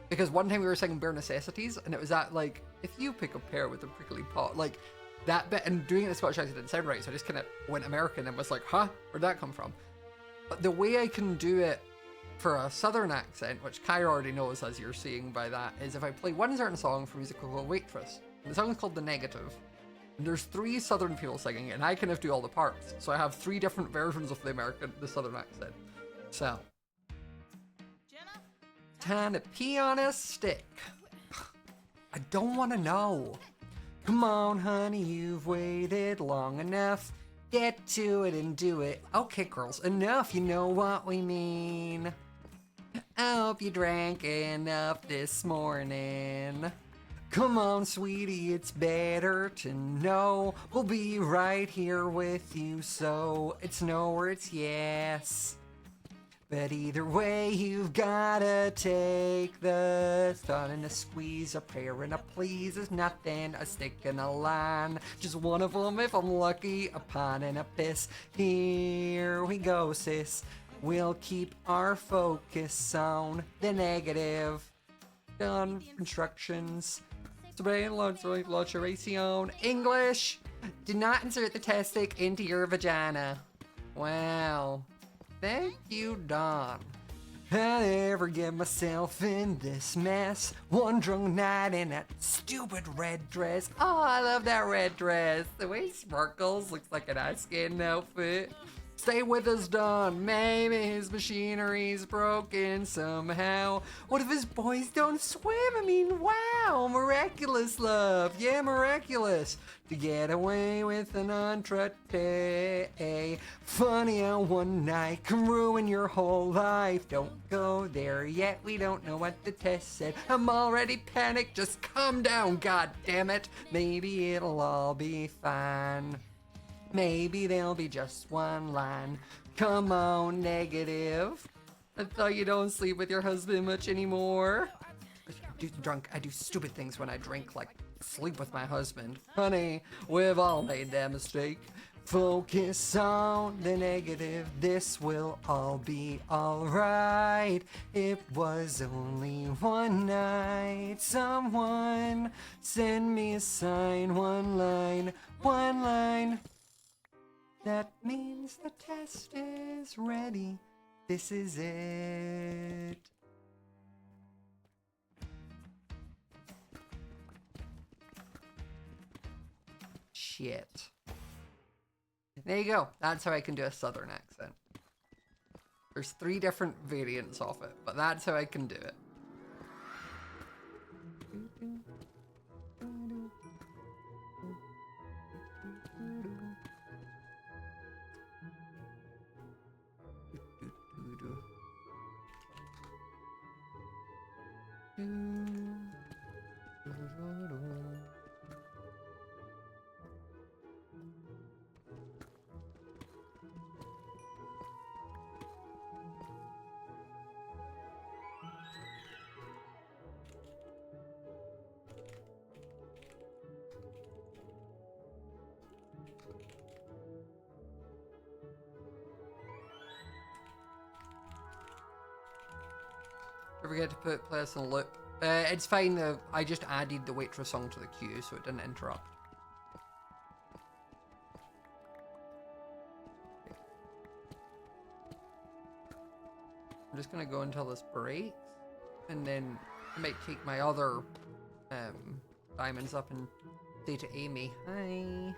because one time we were singing Bare Necessities, and it was that like, if you pick a pear with a prickly pot, like that bit, and doing it in a Scottish accent didn't sound right, so I just kind of went American and was like, huh, where'd that come from? But the way I can do it for a Southern accent, which Kyra already knows as you're seeing by that, is if I play one certain song from a musical called Waitress. And the song is called The Negative. And there's 3 Southern people singing it, and I kind of do all the parts. So I have 3 different versions of the Southern accent. So. Time to pee on a stick. I don't want to know. Come on, honey, you've waited long enough. Get to it and do it. Okay, girls, enough, you know what we mean. I hope you drank enough this morning. Come on, sweetie, it's better to know. We'll be right here with you, so it's no or it's yes. But either way, you've gotta take the thought and a squeeze, a prayer and a please is nothing, a stick and a line. Just one of them if I'm lucky, a pun and a piss. Here we go, sis. We'll keep our focus on the negative. Done. Instructions. English. Do not insert the testic into your vagina. Wow. Thank you, Don. I never get myself in this mess. One drunk night in that stupid red dress. Oh, I love that red dress. The way he sparkles looks like an ice skating outfit. Stay with us, Don. Maybe his machinery's broken somehow. What if his boys don't swim? I mean, wow, miraculous love. Yeah, miraculous. To get away with an entree. Funny how one night can ruin your whole life. Don't go there yet. We don't know what the test said. I'm already panicked. Just calm down, god damn it. Maybe it'll all be fine. Maybe there'll be just one line. Come on, negative. I thought you don't sleep with your husband much anymore. I do stupid things when I drink, like sleep with my husband. Honey, we've all made that mistake. Focus on the negative. This will all be alright. It was only one night. Someone send me a sign. One line. One line. That means the test is ready. This is it. Shit. There you go. That's how I can do a southern accent. There's 3 different variants of it, but that's how I can do it. Don't forget to play us on a loop. It's fine though, I just added the waitress song to the queue so it didn't interrupt. I'm just gonna go until this breaks, and then I might take my other diamonds up and say to Amy, hi.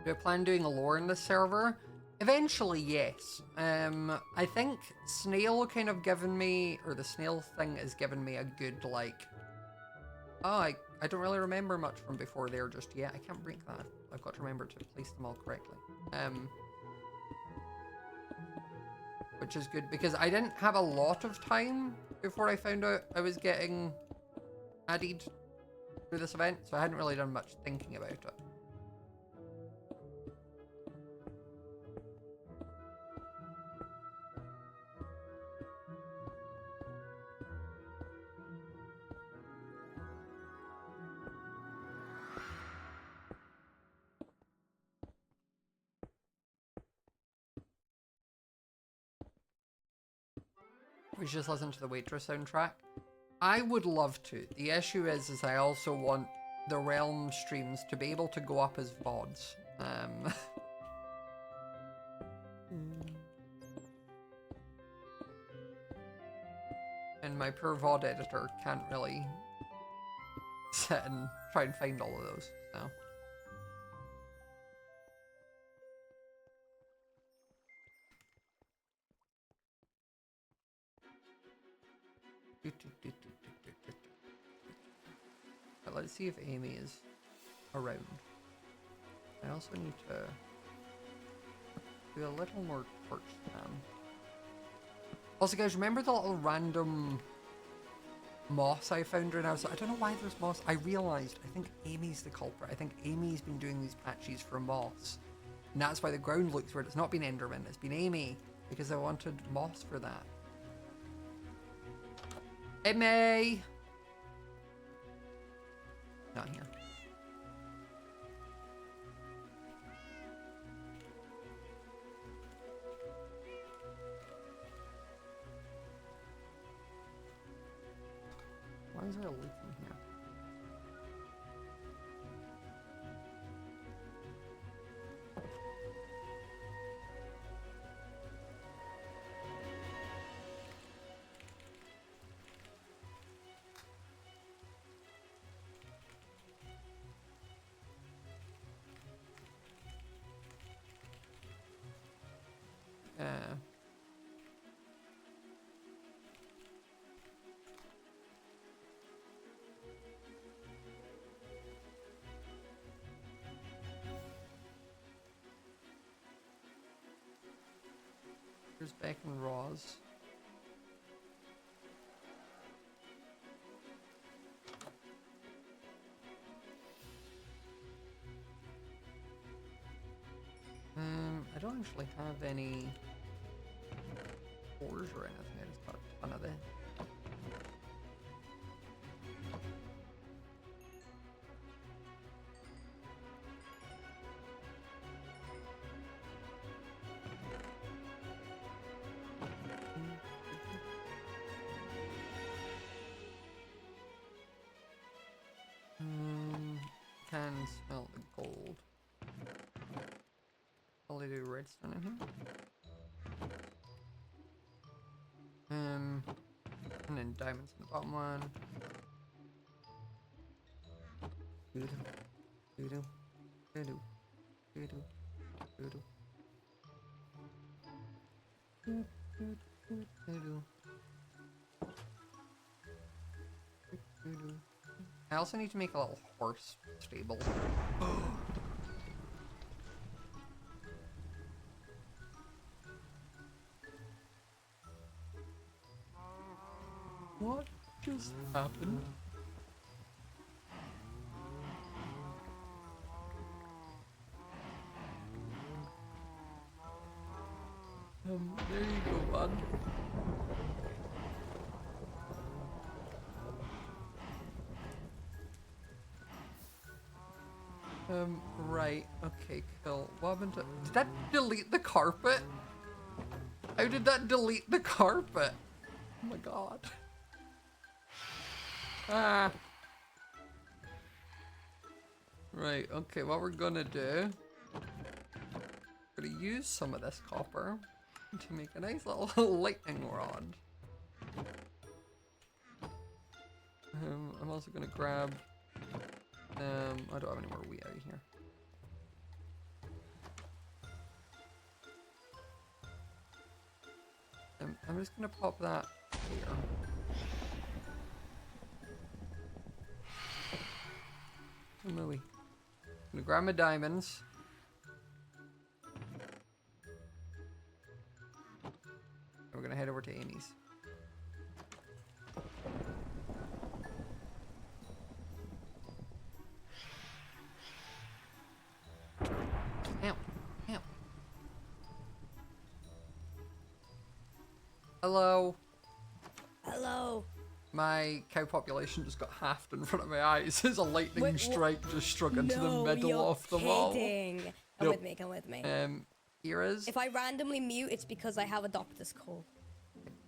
Do I plan doing a lore in this server? Eventually, yes. I think Snail kind of given me, or the Snail thing has given me a good, like... Oh, I don't really remember much from before there just yet. I can't break that. I've got to remember to place them all correctly. Which is good, because I didn't have a lot of time before I found out I was getting added through this event, so I hadn't really done much thinking about it. We just listen to the Waitress soundtrack. I would love to. The issue is I also want the Realm streams to be able to go up as VODs. And my poor VOD editor can't really sit and try and find all of those, so. But let's see if Amy is around. I also need to do a little more torch spam. Also, guys, remember the little random moss I found during I don't know why there's moss. I realized I think Amy's the culprit. I think Amy's been doing these patches for moss. And that's why the ground looks weird. It's not been Enderman, it's been Amy. because I wanted moss for that. Hey, May! Not here. Why is there a leak in here? Here's bacon raws. I don't actually have any ores or anything. I just got a ton of it. Can smell the gold. I'll do redstone in here. And then diamonds in the bottom one. Doo-doo, doo-doo, doo-doo, doo-doo, doo-doo. Doo-doo, doo-doo. I also need to make a little horse stable. What just happened? There you go, bud. Right, okay, cool. What happened to... Did that delete the carpet? How did that delete the carpet? Oh my god. Ah. Right, okay, what we're gonna do... We're gonna use some of this copper to make a nice little lightning rod. I'm also gonna grab... I don't have any more wheat out here. I'm just gonna pop that here. Oh, Mooey. I'm gonna grab my diamonds. And we're gonna head over to Amy's. Hello. Hello. My cow population just got halved in front of my eyes as a lightning strike just struck into the middle of the wall. Come Nope. with me, come with me. Here is. If I randomly mute, it's because I have a doctor's call.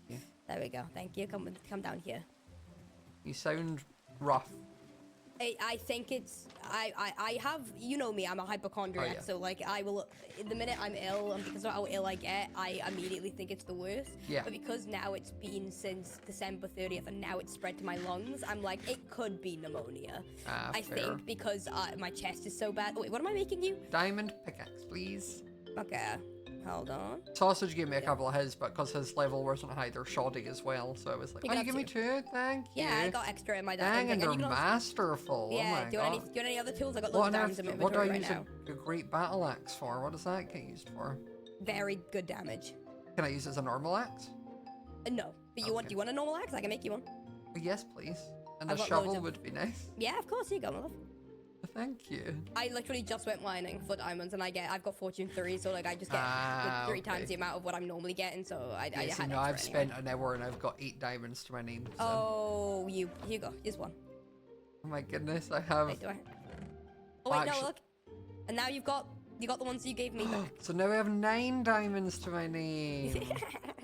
Yeah. There we go. Thank you. Come down here. You sound rough. I think it's I have, you know me, I'm a hypochondriac, Oh, yeah. so like I will, the minute I'm ill and because of how ill I get, I immediately think it's the worst. Yeah. But because now it's been since December 30th and now it's spread to my lungs, I'm like, it could be pneumonia. I Fair. think because my chest is so bad. Oh, wait, what am I making you? Diamond pickaxe, please. Okay, hold on. Sausage gave me a couple of his, but because his level wasn't high, they're shoddy as well. So I was like, Pick oh, it you up give me too. two? Thank you. Yeah, I got extra in my Dang, and you they're can also- masterful. Yeah, oh my do you, god. want any other tools? I got What loads of on diamonds earth, in my what do I inventory use right now. a great battle axe for? What does that get used for? Very good damage. Can I use it as a normal axe? No, but you want? Okay. Do you want a normal axe? I can make you one. Yes, please. And a I've got shovel loads of- would be nice. Yeah, of course. Here you go, my love. Thank you. I literally just went mining for diamonds, and I've got fortune 3, so like I just get like, 3 times the amount of what I'm normally getting. So I Yeah, had no, extra I've spent anyway. an hour and I've got 8 diamonds to my name. So. Oh, here you go. Here's one. Oh my goodness, I have. Wait, do I? Oh wait, Actually... no, look. And now you got the ones you gave me back. So now I have 9 diamonds to my name.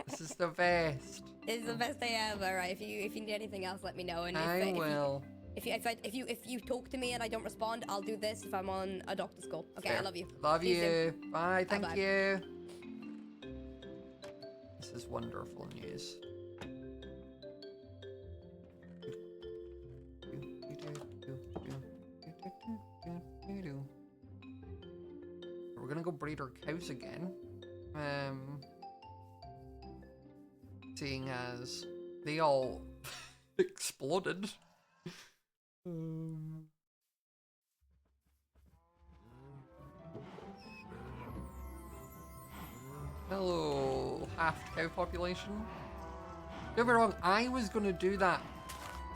This is the best. This is the best day ever. Right? If you need anything else, let me know. And I will. If you talk to me and I don't respond, I'll do this if I'm on a doctor's call. Okay, Fair. I love you. Love See you. Bye. Thank Bye-bye. you. This is wonderful news. We're gonna go breed our cows again. Seeing as they all exploded. Hello, half cow population. Don't get me wrong, I was gonna do that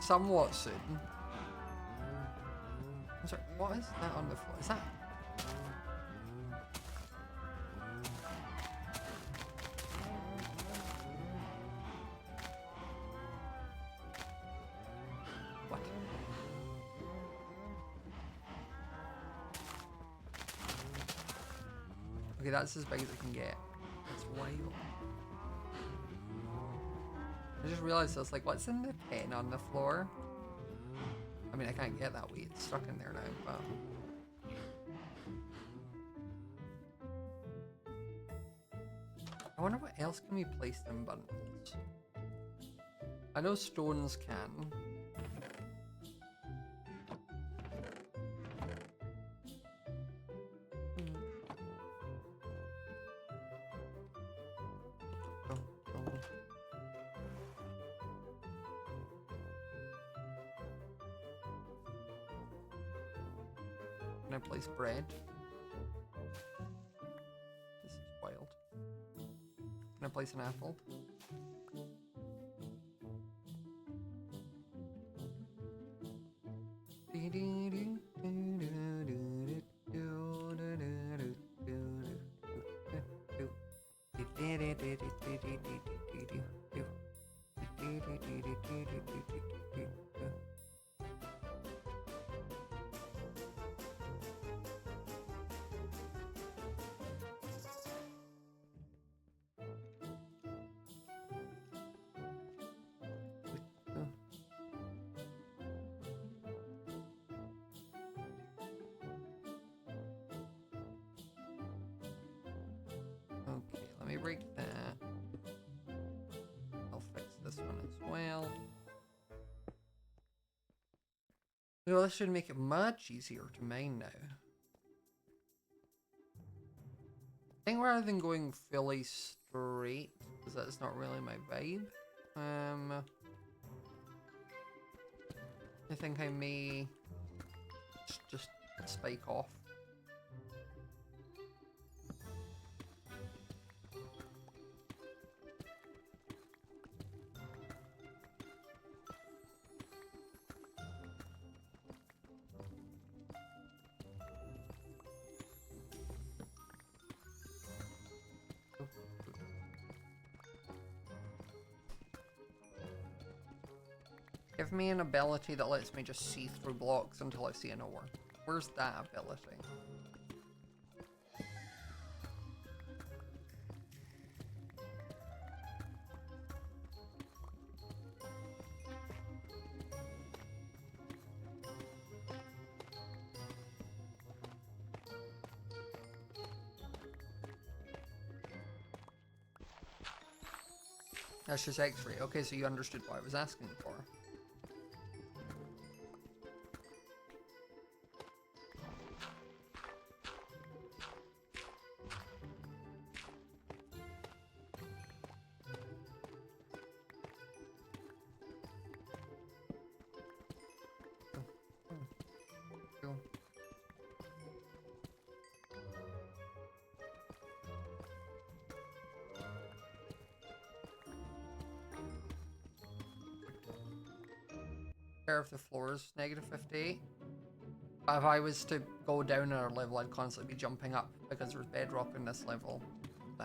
somewhat soon. I'm sorry, what is that on the floor? Is that? What? Okay, that's as big as it can get. That's wild. I just realized I was like, what's in the pen on the floor? I mean, I can't get that weight. It's stuck in there now, but... I wonder what else can be placed in bundles. I know stones can. Can I place bread? This is wild. Can I place an apple? Okay, let me break that. I'll fix this one as well. Well, this should make it much easier to mine now. I think rather than going fully straight, because that's not really my vibe, I think I may just spike off. Give me an ability that lets me just see through blocks until I see an ore. Where's that ability? That's just X-ray. Okay, so you understood what I was asking for. Cool. Care of the floors, -58. But if I was to go down a level, I'd constantly be jumping up because there's bedrock in this level. So.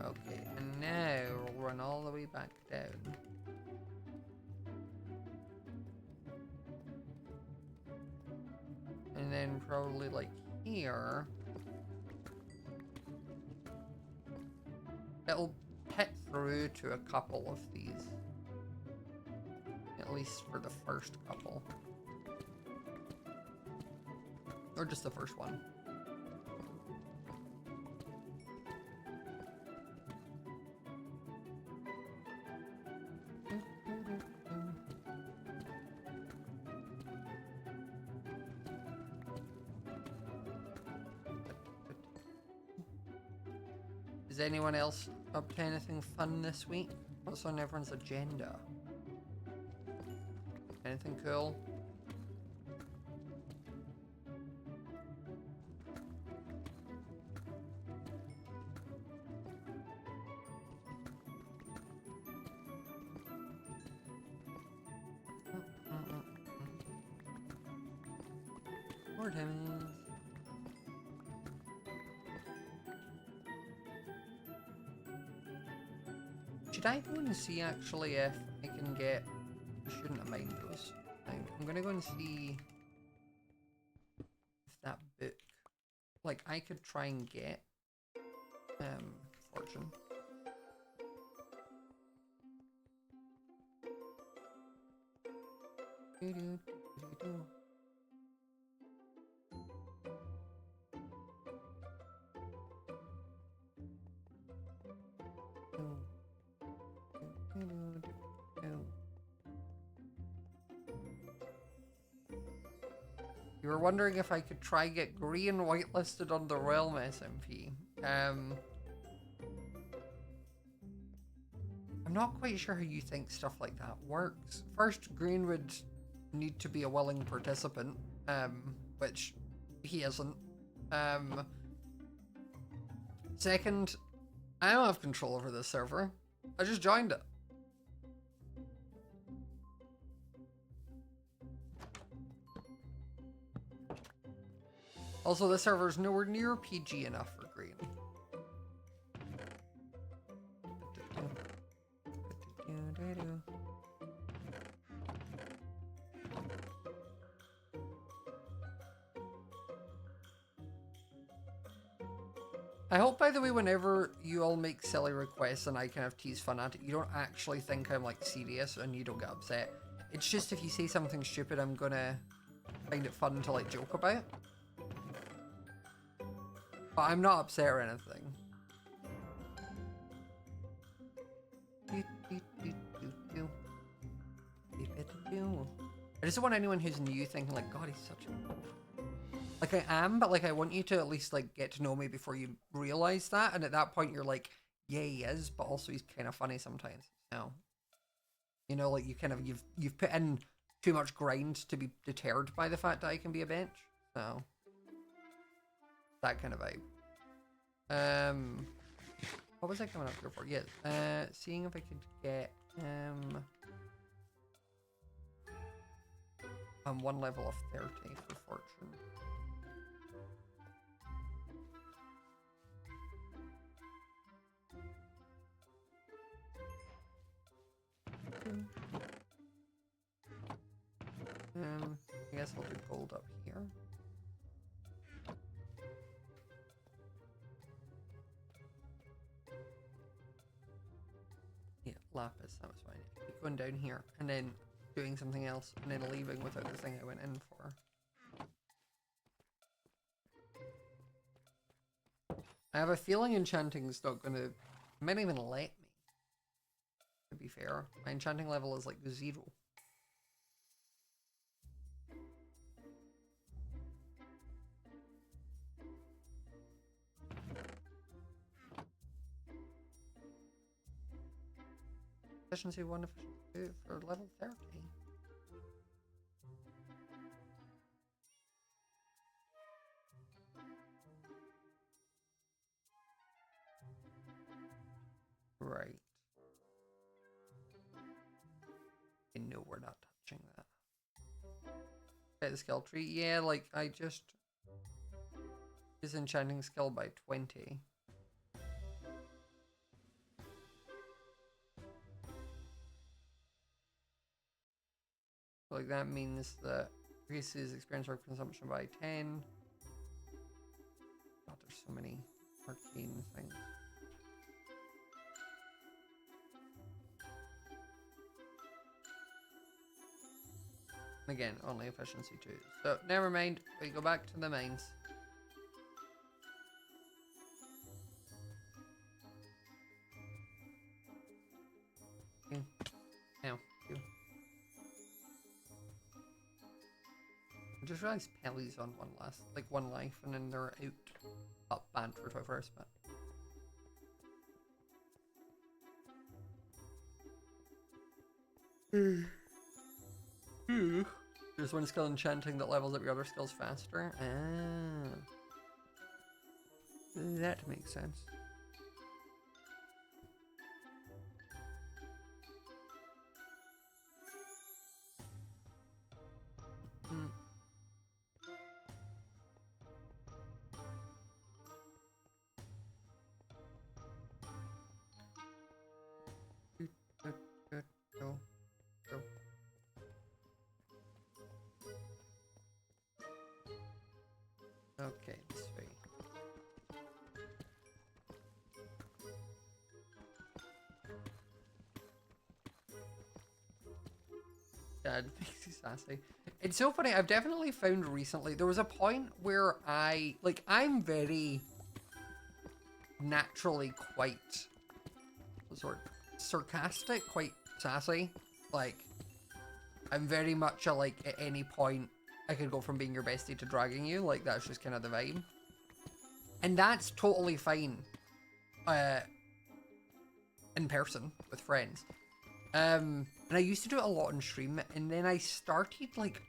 Okay, and now we'll run all the way back down. And then probably like here, it'll hit through to a couple of these. At least for the first couple. Or just the first one. Is anyone else up to anything fun this week? What's on everyone's agenda? Anything cool? More damage. Should I go and see actually if I can get... I shouldn't have mined those. I'm gonna go and see if that book... Like, I could try and get... Fortune. You were wondering if I could try get green whitelisted on the Realm SMP. I'm not quite sure how you think stuff like that works. First, green would need to be a willing participant, which he isn't. Second, I don't have control over this server. I just joined it. Also, the server's nowhere near PG enough for green. I hope, by the way, whenever you all make silly requests and I kind of tease fun at it, you don't actually think I'm, like, serious and you don't get upset. It's just if you say something stupid, I'm gonna find it fun to, like, joke about. But I'm not upset or anything. I just don't want anyone who's new thinking like, God, he's such a... Like, I am, but, like, I want you to at least, like, get to know me before you realize that. And at that point, you're like, yeah, he is, but also he's kind of funny sometimes. You know, like, you kind of, you've put in too much grind to be deterred by the fact that I can be a bench. So... that kind of vibe. What was I coming up here for? Yeah, seeing if I could get one level of 30 for fortune. I guess I'll do gold up here. Yeah, lapis, that was fine. Keep going down here, and then doing something else, and then leaving without the thing I went in for. I have a feeling enchanting's not gonna... It might even let me. To be fair. My enchanting level is like 0. efficiency 1, efficiency 2 for level 30. Right. I know we're not touching that. Okay, the skill tree. Yeah, like I just his enchanting skill by 20. Like that means that increases experience or consumption by 10. God, there's so many arcane things. Again, only efficiency 2. So, never mind. We go back to the mines. Okay. Now, you. I just realized Pelly's on one life, and then they're out. Up banned for 12 hours, but. There's one skill enchanting that levels up your other skills faster. Ah. That makes sense. Hmm. Good. Go. Okay, this way. That makes you sassy. It's so funny, I've definitely found recently, there was a point where I'm very naturally quite sort of sarcastic, quite sassy. Like, I'm very much a, like, at any point, I could go from being your bestie to dragging you. Like, that's just kind of the vibe. And that's totally fine. In person, with friends. And I used to do it a lot on stream, and then I started, like,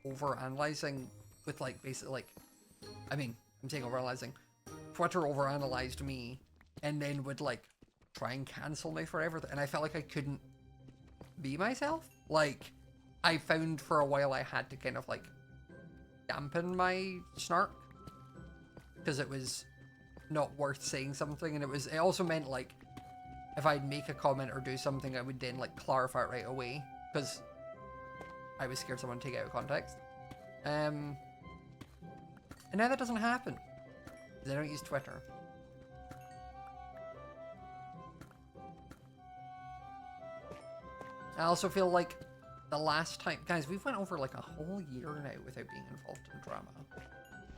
overanalyzing with, like, basically, like, I mean, I'm saying overanalyzing. Twitter overanalyzed me, and then would, like, try and cancel me forever, and I felt like I couldn't be myself. Like, I found for a while I had to kind of, like, dampen my snark, because it was not worth saying something, and it also meant, like, if I'd make a comment or do something, I would then, like, clarify it right away, because I was scared someone would take it out of context. And now that doesn't happen, because I don't use Twitter. I also feel like the last time, guys, we've went over like a whole year now without being involved in drama.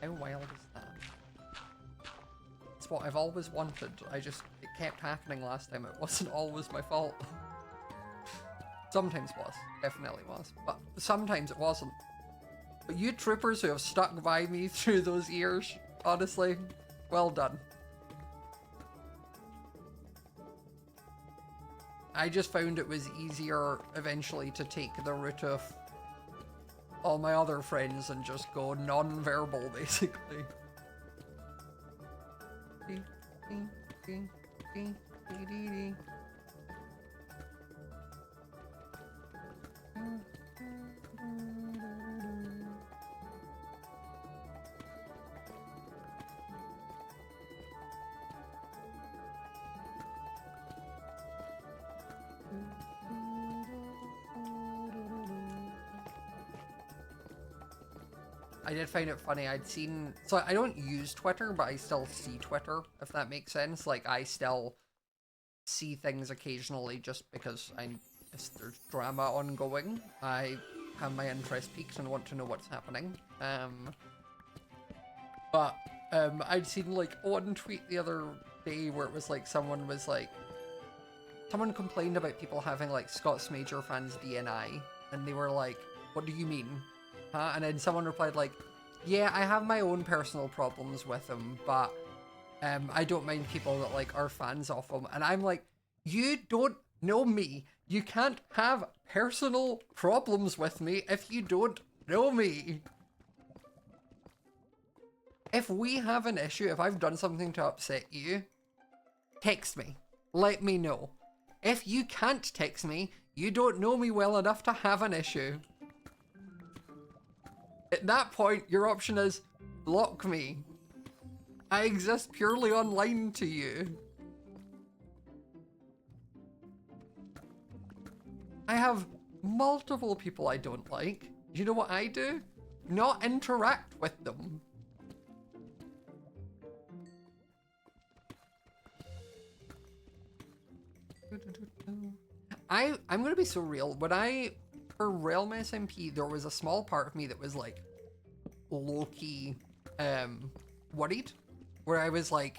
How wild is that? It's what I've always wanted. It kept happening last time. It wasn't always my fault. Sometimes was, definitely was, but sometimes it wasn't. But you troopers who have stuck by me through those years, honestly, well done. I just found it was easier eventually to take the route of all my other friends and just go non-verbal, basically. I did find it funny. So I don't use Twitter, but I still see Twitter, if that makes sense. Like, I still see things occasionally just because if there's drama ongoing, I have my interest piqued and want to know what's happening. But I'd seen, like, one tweet the other day where it was like someone complained about people having, like, Smajor fans DNI, and they were like, what do you mean? Huh? And then someone replied like, yeah, I have my own personal problems with him, but I don't mind people that, like, are fans of him. And I'm like, you don't know me. You can't have personal problems with me if you don't know me. If we have an issue, if I've done something to upset you, text me. Let me know. If you can't text me, you don't know me well enough to have an issue. At that point, your option is block me. I exist purely online to you. I have multiple people I don't like. You know what I do? Not interact with them. I'm gonna be so real. For Realm SMP, there was a small part of me that was like low-key worried, where I was like,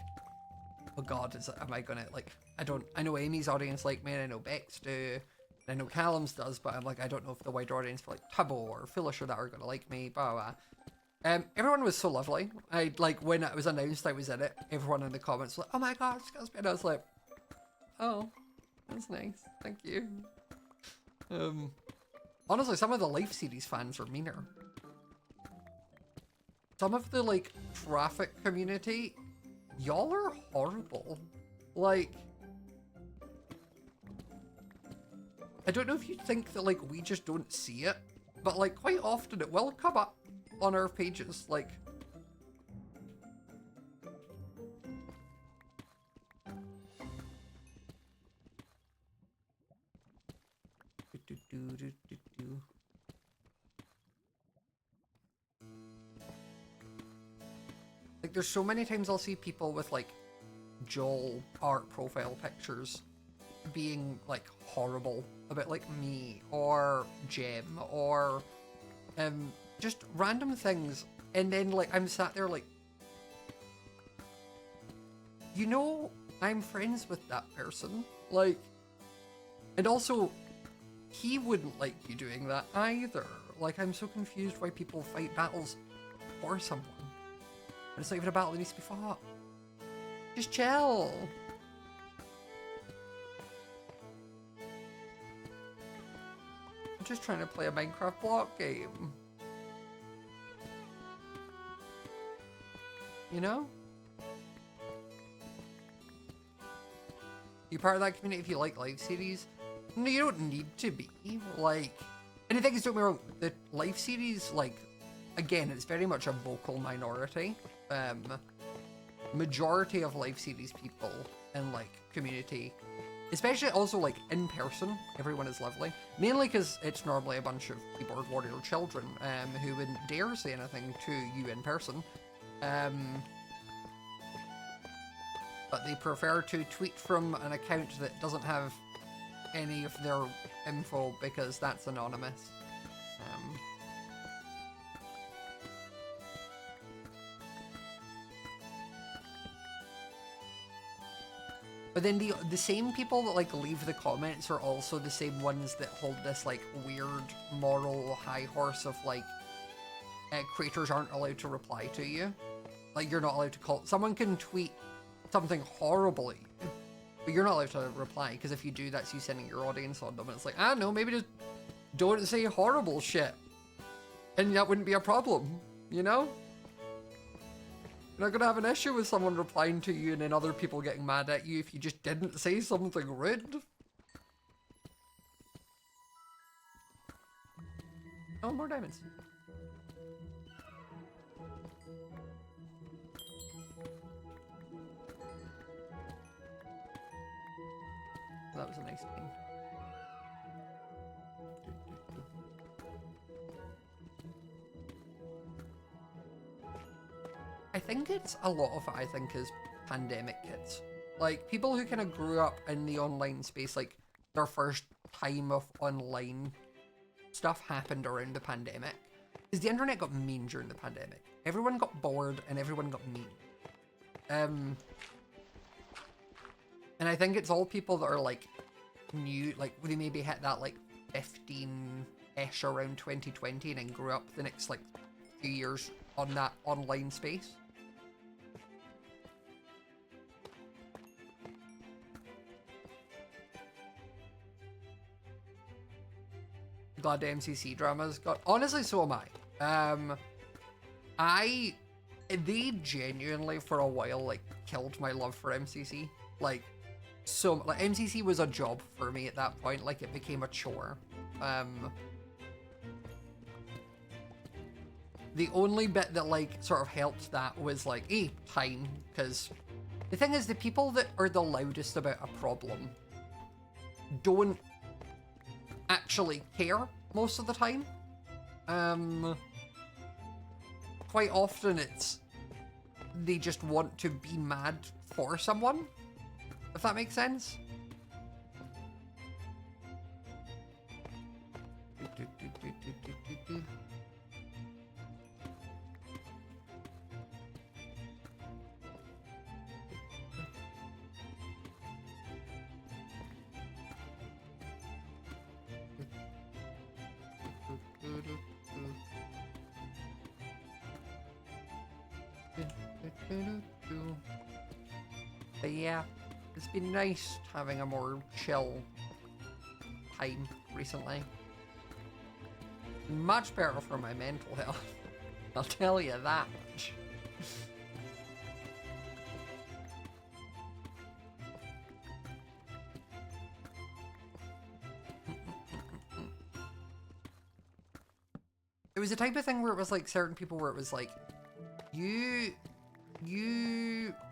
oh god, am I gonna like, I know Amy's audience like me, and I know Beck's do, and I know Callum's does, but I'm like, I don't know if the wider audience for like Tubbo or Foolish or that are gonna like me, blah blah. Everyone was so lovely. I like when it was announced I was in it, everyone in the comments was like, oh my god, and I was like, oh, that's nice, thank you. Honestly, some of the Life series fans are meaner. Some of the, like, traffic community, y'all are horrible. Like, I don't know if you think that, like, we just don't see it, but, like, quite often it will come up on our pages, like... Like, there's so many times I'll see people with, like, Joel art profile pictures being, like, horrible about, like, me, or Jem, or, just random things, and then, like, I'm sat there, like, you know, I'm friends with that person, like, and also, he wouldn't like you doing that either. Like, I'm so confused why people fight battles for someone. And it's not even a battle that needs to be fought. Just chill. I'm just trying to play a Minecraft block game. You know? You're part of that community if you like live series. No, you don't need to be. Like, and the thing is, don't get me wrong, the live series, like, again, it's very much a vocal minority. Majority of live series people in, like, community, especially also, like, in person, everyone is lovely. Mainly because it's normally a bunch of keyboard warrior children who wouldn't dare say anything to you in person. But they prefer to tweet from an account that doesn't have any of their info because that's anonymous. But then the same people that, like, leave the comments are also the same ones that hold this, like, weird moral high horse of, like, creators aren't allowed to reply to you. Like, you're not allowed to call... Someone can tweet something horrible at you, but you're not allowed to reply, because if you do, that's you sending your audience on them, and it's like, I don't know, maybe just don't say horrible shit, and that wouldn't be a problem, you know? You're not gonna have an issue with someone replying to you and then other people getting mad at you if you just didn't say something rude. Oh, more diamonds. That was a nice thing. I think it's a lot of it, I think, is pandemic kids. Like, people who kind of grew up in the online space, like, their first time of online stuff happened around the pandemic. Because the internet got mean during the pandemic. Everyone got bored and everyone got mean. And I think it's all people that are, like, new, like, they maybe hit that, like, 15-ish around 2020 and then grew up the next, like, few years on that online space. glad the MCC drama's got. Honestly, so am I. They genuinely for a while like killed my love for MCC. Like, so like MCC was a job for me at that point. Like it became a chore. The only bit that like sort of helped that was like time, because the thing is the people that are the loudest about a problem don't actually care most of the time. Quite often it's they just want to be mad for someone, if that makes sense. But yeah, it's been nice having a more chill time recently. Much better for my mental health, I'll tell you that much. It was the type of thing where it was like certain people where it was like, you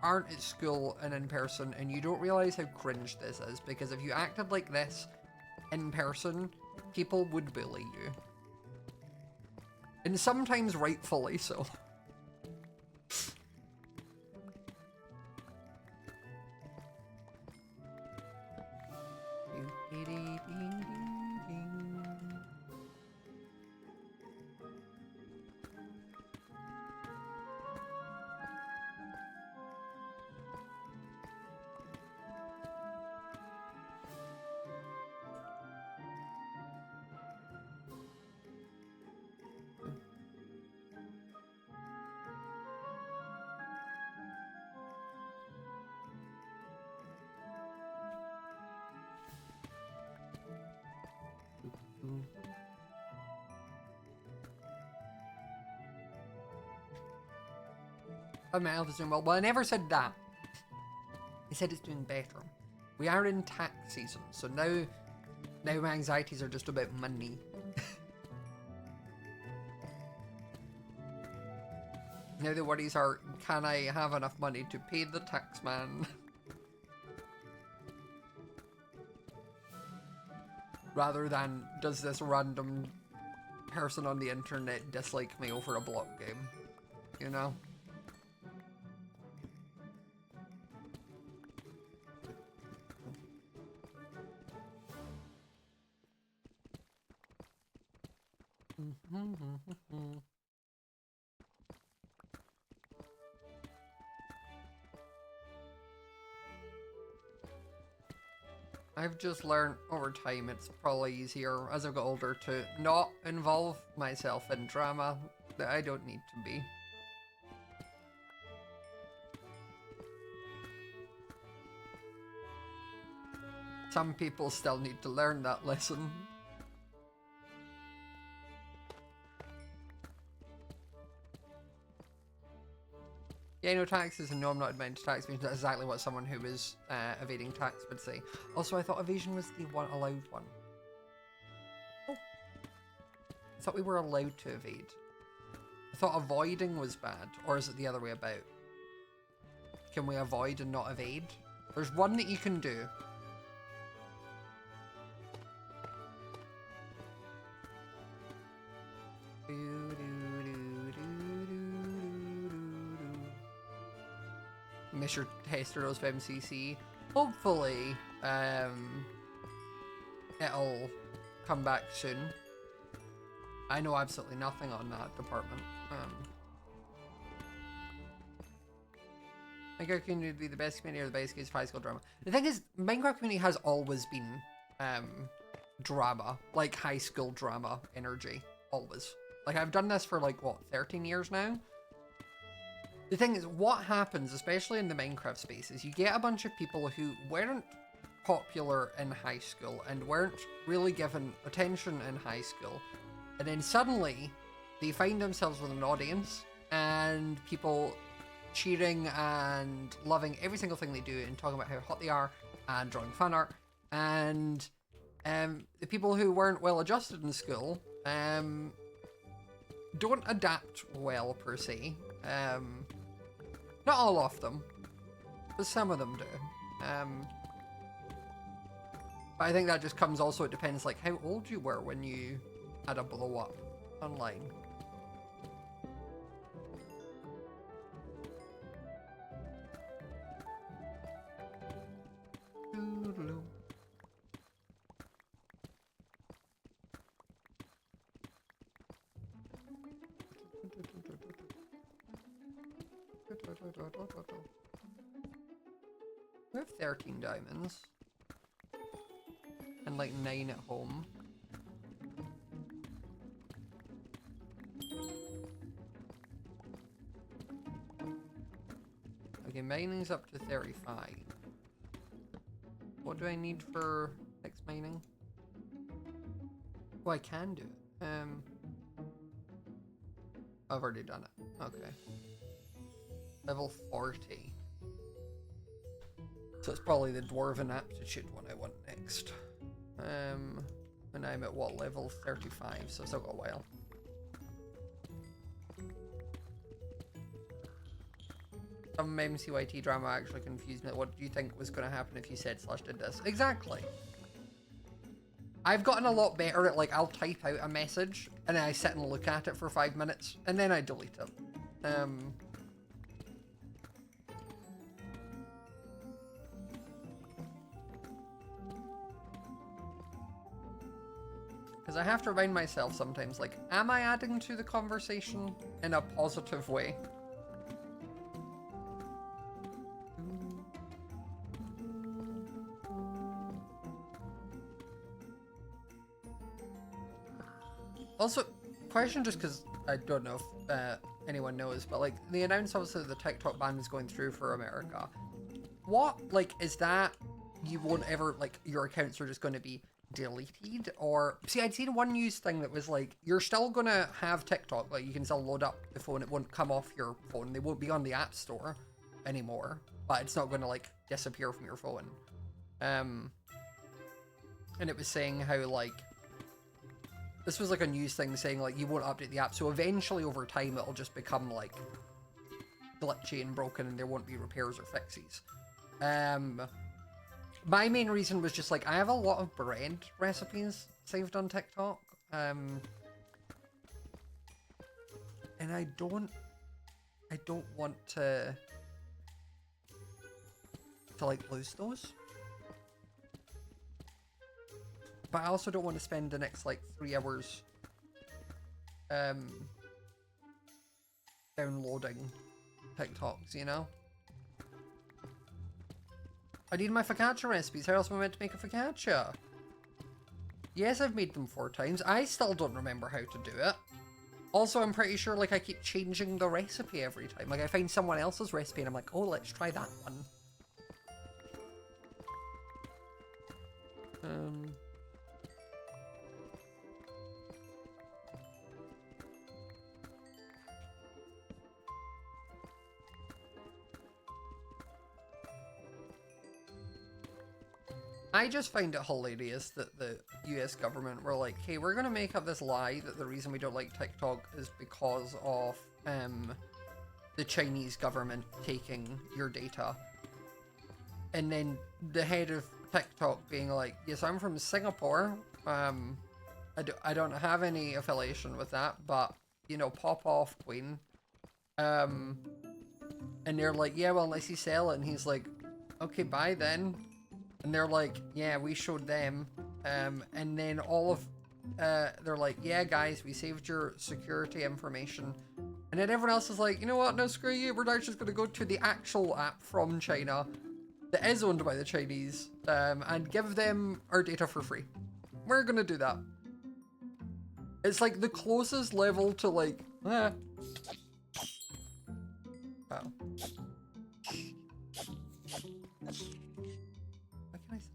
aren't at school and in person and you don't realize how cringe this is, because if you acted like this in person, people would bully you. And sometimes rightfully so. Oh, my health is doing well. Well, I never said that. I said it's doing better. We are in tax season, so now my anxieties are just about money. Now the worries are, can I have enough money to pay the tax man? Rather than, does this random person on the internet dislike me over a block game? You know? I've just learned over time it's probably easier as I've got older to not involve myself in drama that I don't need to be. Some people still need to learn that lesson. Yeah, no taxes, and no, I'm not admitting to tax evasion. That's exactly what someone who is evading tax would say. Also, I thought evasion was the one allowed one. Oh. I thought we were allowed to evade. I thought avoiding was bad, or is it the other way about? Can we avoid and not evade? There's one that you can do. Mr. Hester for MCC. Hopefully, it'll come back soon. I know absolutely nothing on that department. Minecraft community would be the best community or the best case of high school drama. The thing is, Minecraft community has always been drama, like high school drama energy, always. Like I've done this for like what, 13 years now. The thing is, what happens, especially in the Minecraft space, is you get a bunch of people who weren't popular in high school and weren't really given attention in high school. And then suddenly they find themselves with an audience and people cheering and loving every single thing they do and talking about how hot they are and drawing fan art. And the people who weren't well adjusted in school don't adapt well per se. Not all of them, but some of them do. But I think that just comes also, it depends like how old you were when you had a blow up online. We have 13 diamonds. And like 9 at home. Okay, mining's up to 35. What do I need for next mining? Oh, I can do it. I've already done it. Okay. Level 40. So it's probably the Dwarven Aptitude one I want next. And I'm at what, level 35, so I've still got a while. Some MCYT drama actually confused me. What do you think was going to happen if you said / did this? Exactly. I've gotten a lot better at, like, I'll type out a message and then I sit and look at it for 5 minutes and then I delete it. Because I have to remind myself sometimes, like, am I adding to the conversation in a positive way? Also, question just because I don't know if anyone knows, but like the announcement obviously the TikTok ban is going through for America. What, like, is that you won't ever, like, your accounts are just going to be deleted? Or, see, I'd seen one news thing that was like, you're still going to have TikTok, like you can still load up the phone, it won't come off your phone, they won't be on the App Store anymore, but it's not going to like disappear from your phone. And it was saying how like, this was like a news thing saying like you won't update the app, so eventually over time it'll just become like glitchy and broken and there won't be repairs or fixes. My main reason was just like, I have a lot of bread recipes saved on TikTok, and I don't want to like lose those. But I also don't want to spend the next, like, 3 hours, downloading TikToks, you know? I need my focaccia recipes. How else am I meant to make a focaccia? Yes, I've made them 4 times. I still don't remember how to do it. Also, I'm pretty sure, like, I keep changing the recipe every time. Like, I find someone else's recipe and I'm like, oh, let's try that one. I just find it hilarious that the US government were like, hey, we're going to make up this lie that the reason we don't like TikTok is because of the Chinese government taking your data. And then the head of TikTok being like, yes, I'm from Singapore. I don't have any affiliation with that, but, you know, pop off, queen. And they're like, yeah, well, unless you sell it. And he's like, okay, bye then. And they're like, yeah, we showed them. And then all of, they're like, yeah, guys, we saved your security information. And then everyone else is like, you know what? No, screw you. We're now just going to go to the actual app from China that is owned by the Chinese and give them our data for free. We're going to do that. It's like the closest level to like, Wow. What can I say?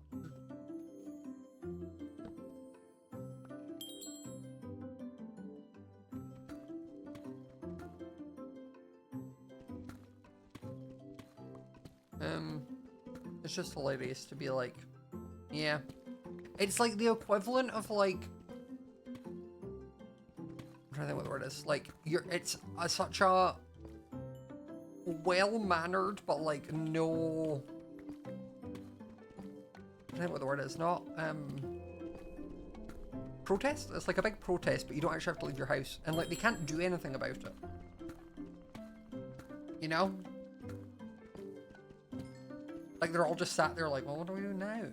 It's just hilarious to be like, yeah. It's like the equivalent of like, I'm trying to think what the word is. Like, it's such a well-mannered, but like no, I don't know what the word is. Not protest. It's like a big protest, but you don't actually have to leave your house, and like they can't do anything about it. You know, like they're all just sat there like, well, what do we do now?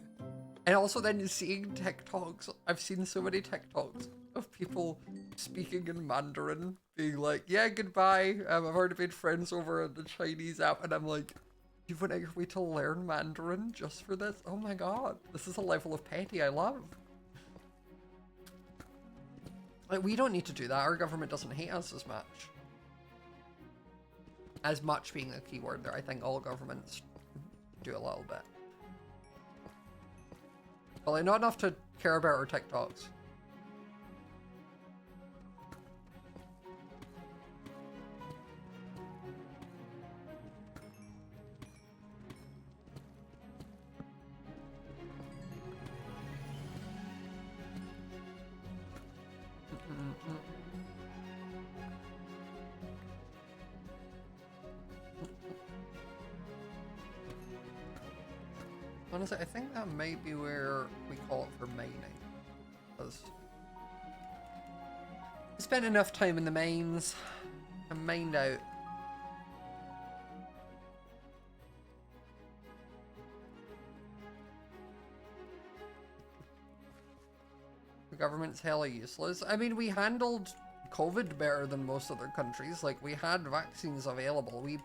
And also then seeing TikToks. I've seen so many TikToks of people speaking in Mandarin, being like, yeah, goodbye. I've already made friends over on the Chinese app, and I'm like, you went out your way to learn Mandarin just for this? Oh my god, this is a level of petty I love. Like, we don't need to do that. Our government doesn't hate us as much. As much being the key word there. I think all governments do a little bit. But like, not enough to care about our TikToks. Honestly, I think that might be where we call it for mining. Because I spent enough time in the mines and mined out. The government's hella useless. I mean, we handled COVID better than most other countries. Like, we had vaccines available. We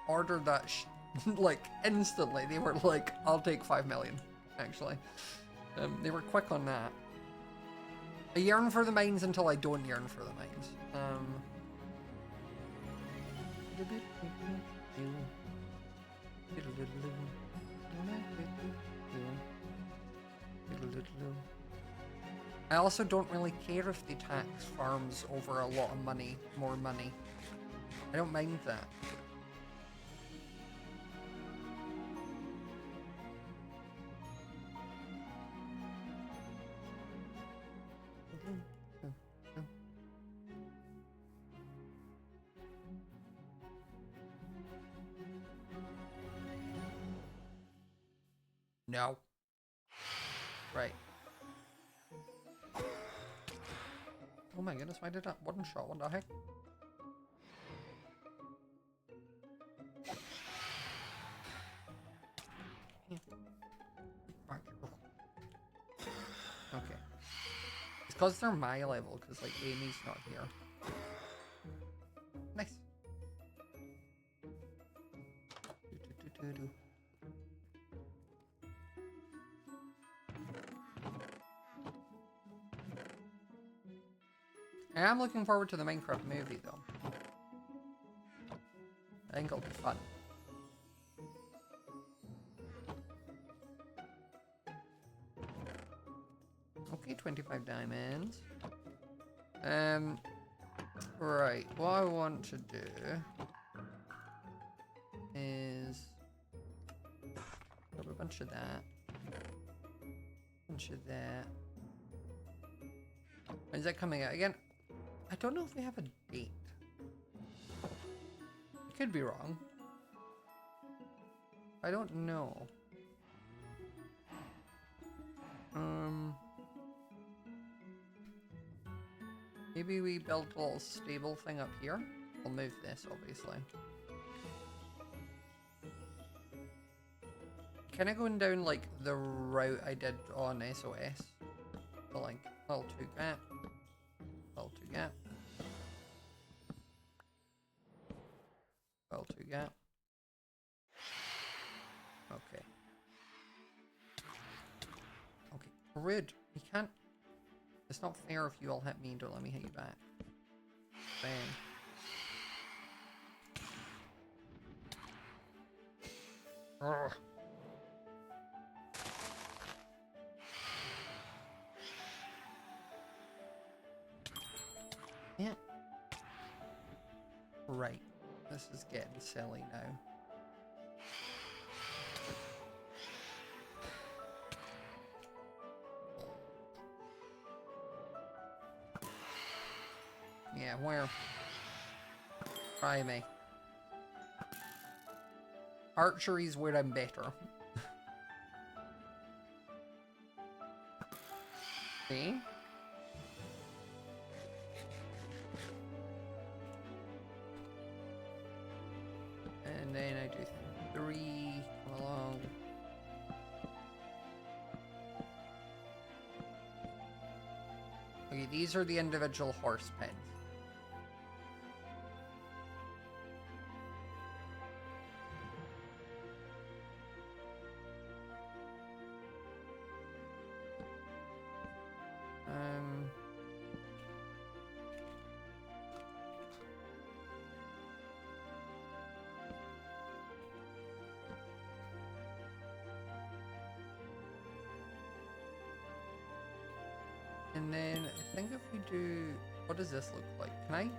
ordered that like instantly. They were like, I'll take 5 million, actually. They were quick on that. I yearn for the mines until I don't yearn for the mines. I also don't really care if they tax farms over a lot of money, more money. I don't mind that. No. Right. Oh my goodness, why did that one shot? What the heck? Okay. It's because they're my level, because like Amy's not here. Nice. I am looking forward to the Minecraft movie, though. I think it'll be fun. Okay, 25 diamonds. Right, what I want to do is grab a bunch of that. Bunch of that. When's that coming out again? I don't know if we have a date. I could be wrong. I don't know. Maybe we build a little stable thing up here. We'll move this, obviously. Kind of going down like the route I did on SOS. So like little 2 gap, little 2 gap, little 2 gap. Okay. Okay. Rude. You can't. It's not fair if you all hit me and don't let me hit you back. Bang. Ugh. Yeah. Right. This is getting silly now. Yeah, where? Try me. Archery's where I'm better. See? And then I do 3, come along. Okay, these are the individual horse pens. And then I think if we do, what does this look like? Can I?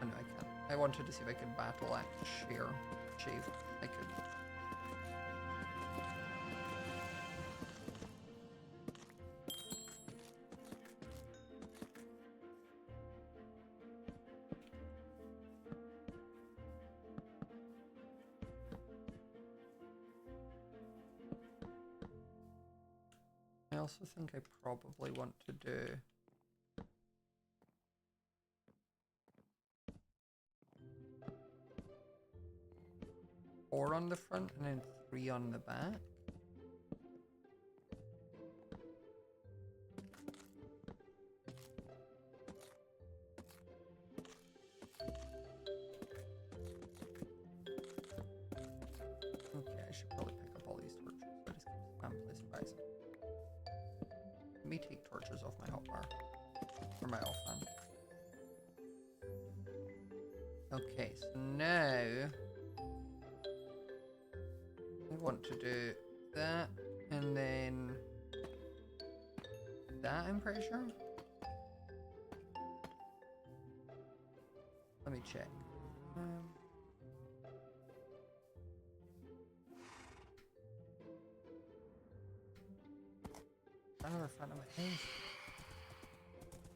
Oh no, I can't. I wanted to see if I could battle axe shave. I could. I also think I probably want to do four on the front and then 3 on the back. Okay, I should probably pick up all these torches. I just can't place price. Let me take torches off my hotbar. Or my off hand. Okay, so now I want to do that and then that, I'm pretty sure. Let me check. I never found my things.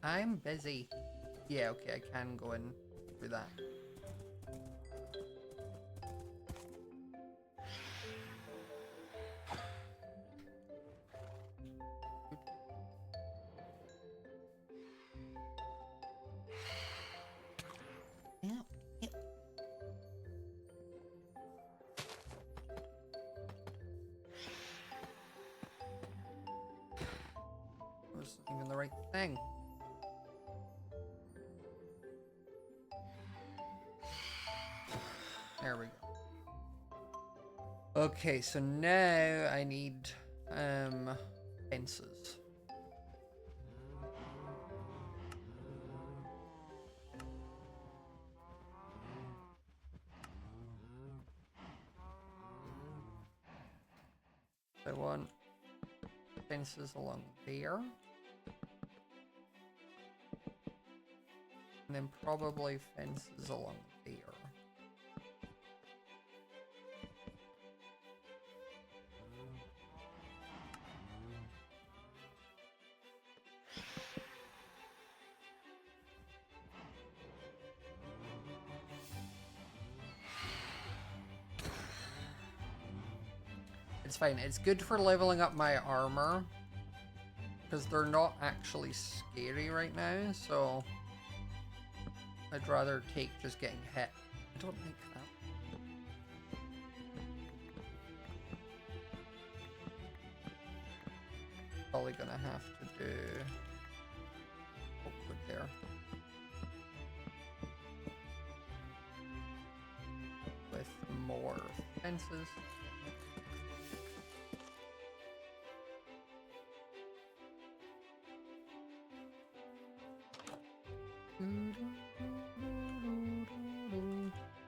I'm busy. Yeah, okay, I can go in through that. Yep. Wasn't even the right thing. There we go. Okay, so now I need fences. I want fences along there. And then probably fences along there. It's fine. It's good for leveling up my armor. Because they're not actually scary right now, so I'd rather take just getting hit. I don't like that. Probably gonna have to do oakwood there. With more fences.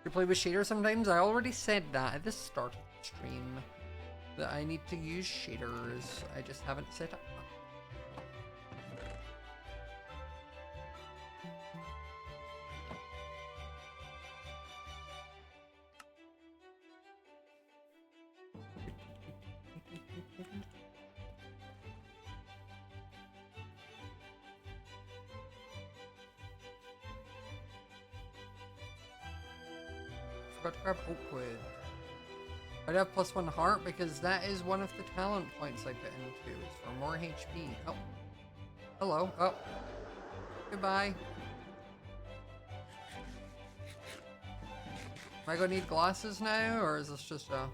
You play with shaders sometimes? I already said that at the start of the stream that I need to use shaders. I just haven't set up. forgot to grab Oakwood. I'd have +1 heart because that is one of the talent points I put into. It's for more HP. Oh. Hello. Oh. Goodbye. Am I gonna need glasses now, or is this just a...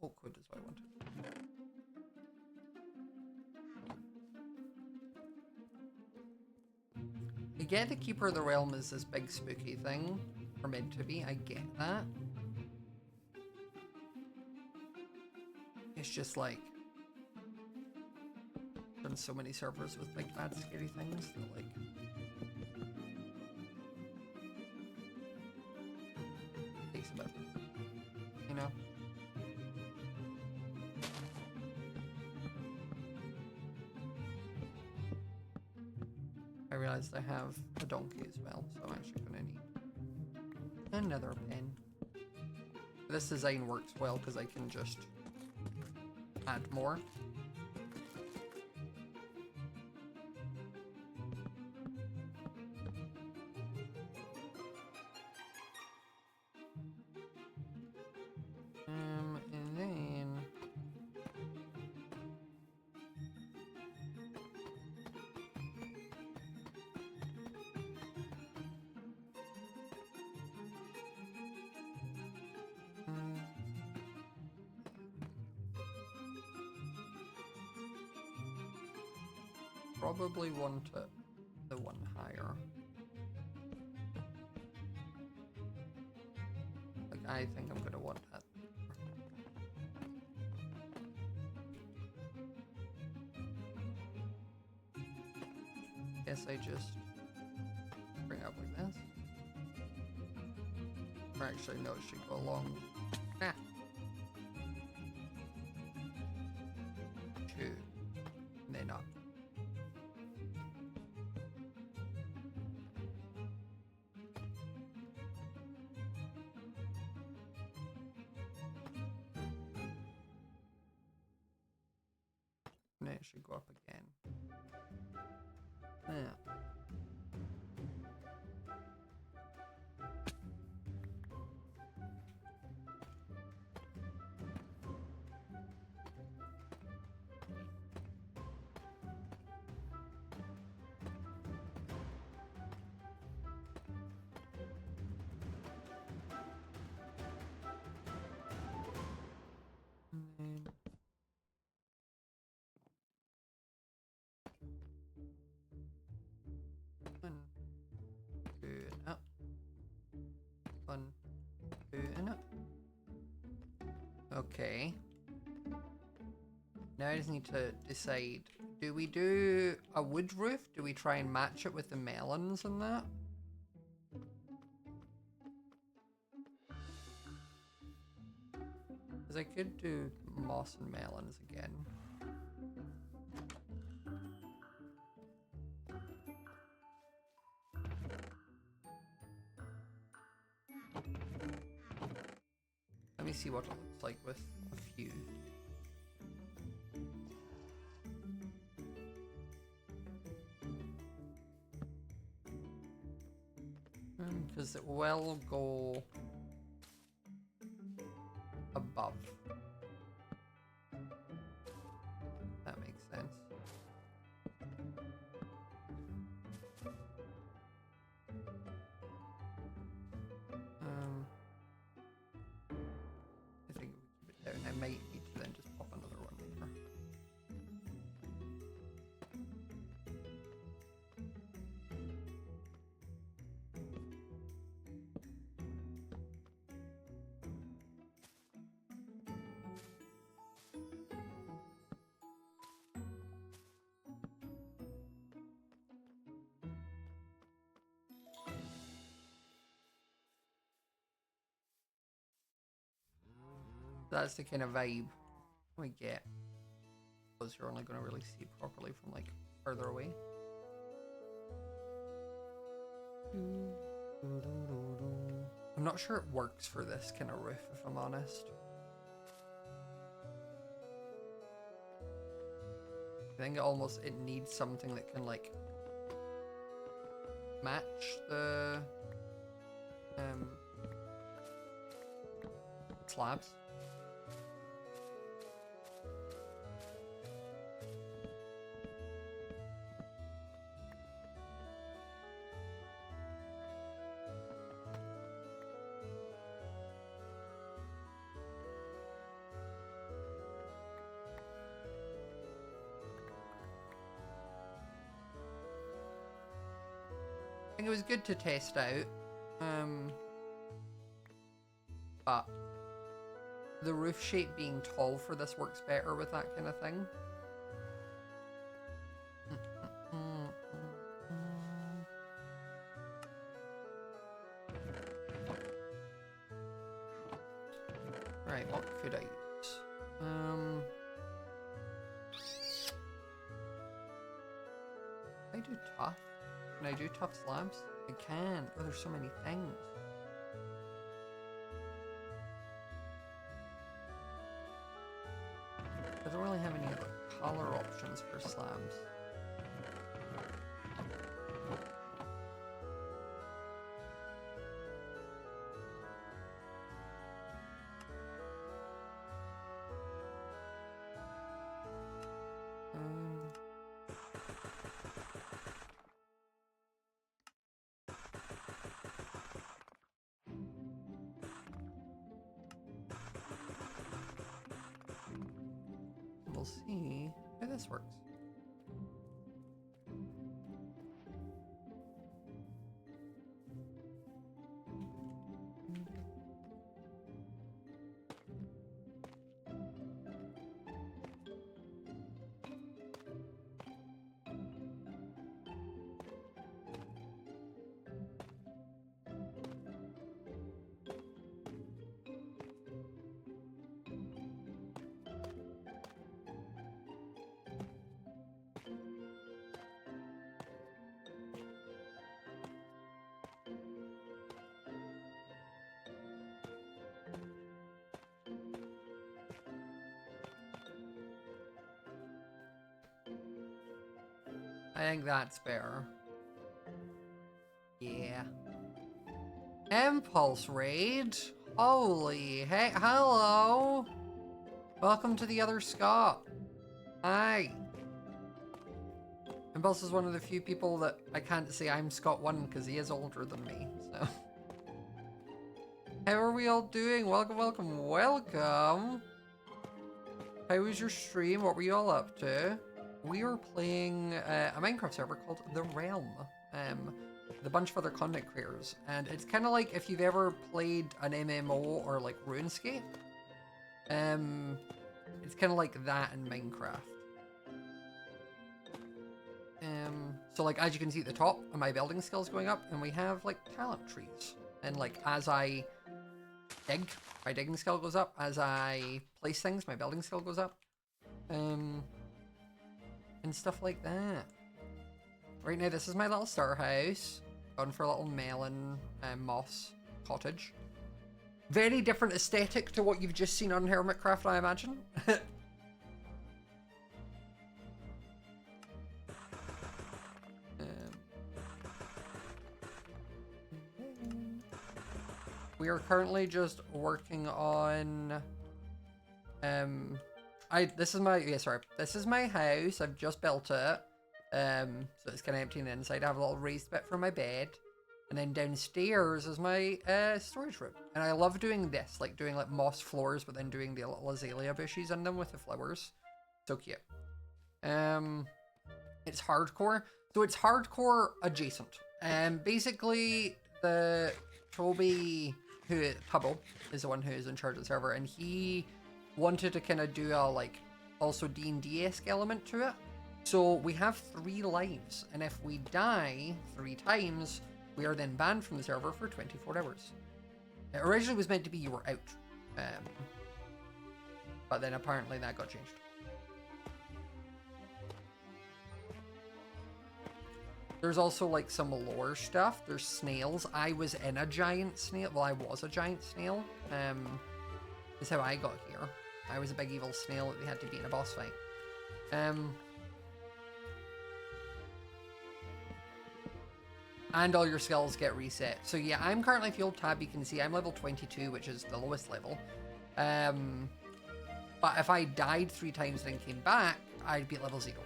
Oakwood is what I wanted. I get the Keeper of the Realm is this big spooky thing, or meant to be, I get that. It's just like, done so many servers with big bad scary things that like, takes a bit, you know? I realized I have a donkey as well, so I'm actually gonna need another pen. This design works well because I can just add more. And then probably want it the one higher. Like, I think I'm gonna want that. Guess I just bring it up like this. Or actually, no, it should go along. Ah. 2. And then up. And then it should go up again. Yeah. And then 1, 2, and up. 1, 2, and up. Okay. Now I just need to decide, do we do a wood roof? Do we try and match it with the melons and that? Because I could do moss and melons again. Let me see what it looks like with a few. Because it will go above. That makes sense. I think we keep it down. I might need to then just pop another one later. That's the kind of vibe we get. Because you're only going to really see it properly from like further away. I'm not sure it works for this kind of roof, if I'm honest. I think it needs something that can like match the slabs. I think it was good to test out, but the roof shape being tall for this works better with that kind of thing. Right, what could I use? I do tough. Can I do tough slabs? I can. Oh, there's so many things. I don't really have any other color options for slabs. We'll see how this works. I think that's better. Yeah. Impulse raid? Holy heck, hello! Welcome to the other Scott. Hi. Impulse is one of the few people that I can't say I'm Scott 1 because he is older than me, so. How are we all doing? Welcome, welcome, welcome! How was your stream? What were you all up to? We are playing a Minecraft server called The Realm, with a bunch of other content creators, and it's kind of like if you've ever played an MMO or like RuneScape. It's kind of like that in Minecraft. So like as you can see at the top, my building skills going up, and we have like talent trees, and like as I dig, my digging skill goes up. As I place things, my building skill goes up. And stuff like that. Right now, this is my little star house. Gone for a little melon moss cottage. Very different aesthetic to what you've just seen on Hermitcraft, I imagine. We are currently just working on this is my house. I've just built it. So it's kind of empty on the inside. I have a little raised bit for my bed. And then downstairs is my storage room. And I love doing this, like doing like moss floors, but then doing the little azalea bushes in them with the flowers. So cute. It's hardcore. So it's hardcore adjacent. Basically the Tubbo is the one who is in charge of the server, and he wanted to kind of do a like also D&D-esque element to it. So we have 3 lives, and if we die 3 times, we are then banned from the server for 24 hours. It originally was meant to be you were out, but then apparently that got changed. There's also like some lore stuff. There's snails. I was in a giant snail. Well, I was a giant snail. Is how I got here. I was a big evil snail that we had to beat in a boss fight. and all your skills get reset. So yeah, I'm currently, if you hold tab, you can see I'm level 22, which is the lowest level. But if I died 3 times and then came back, I'd be at level 0.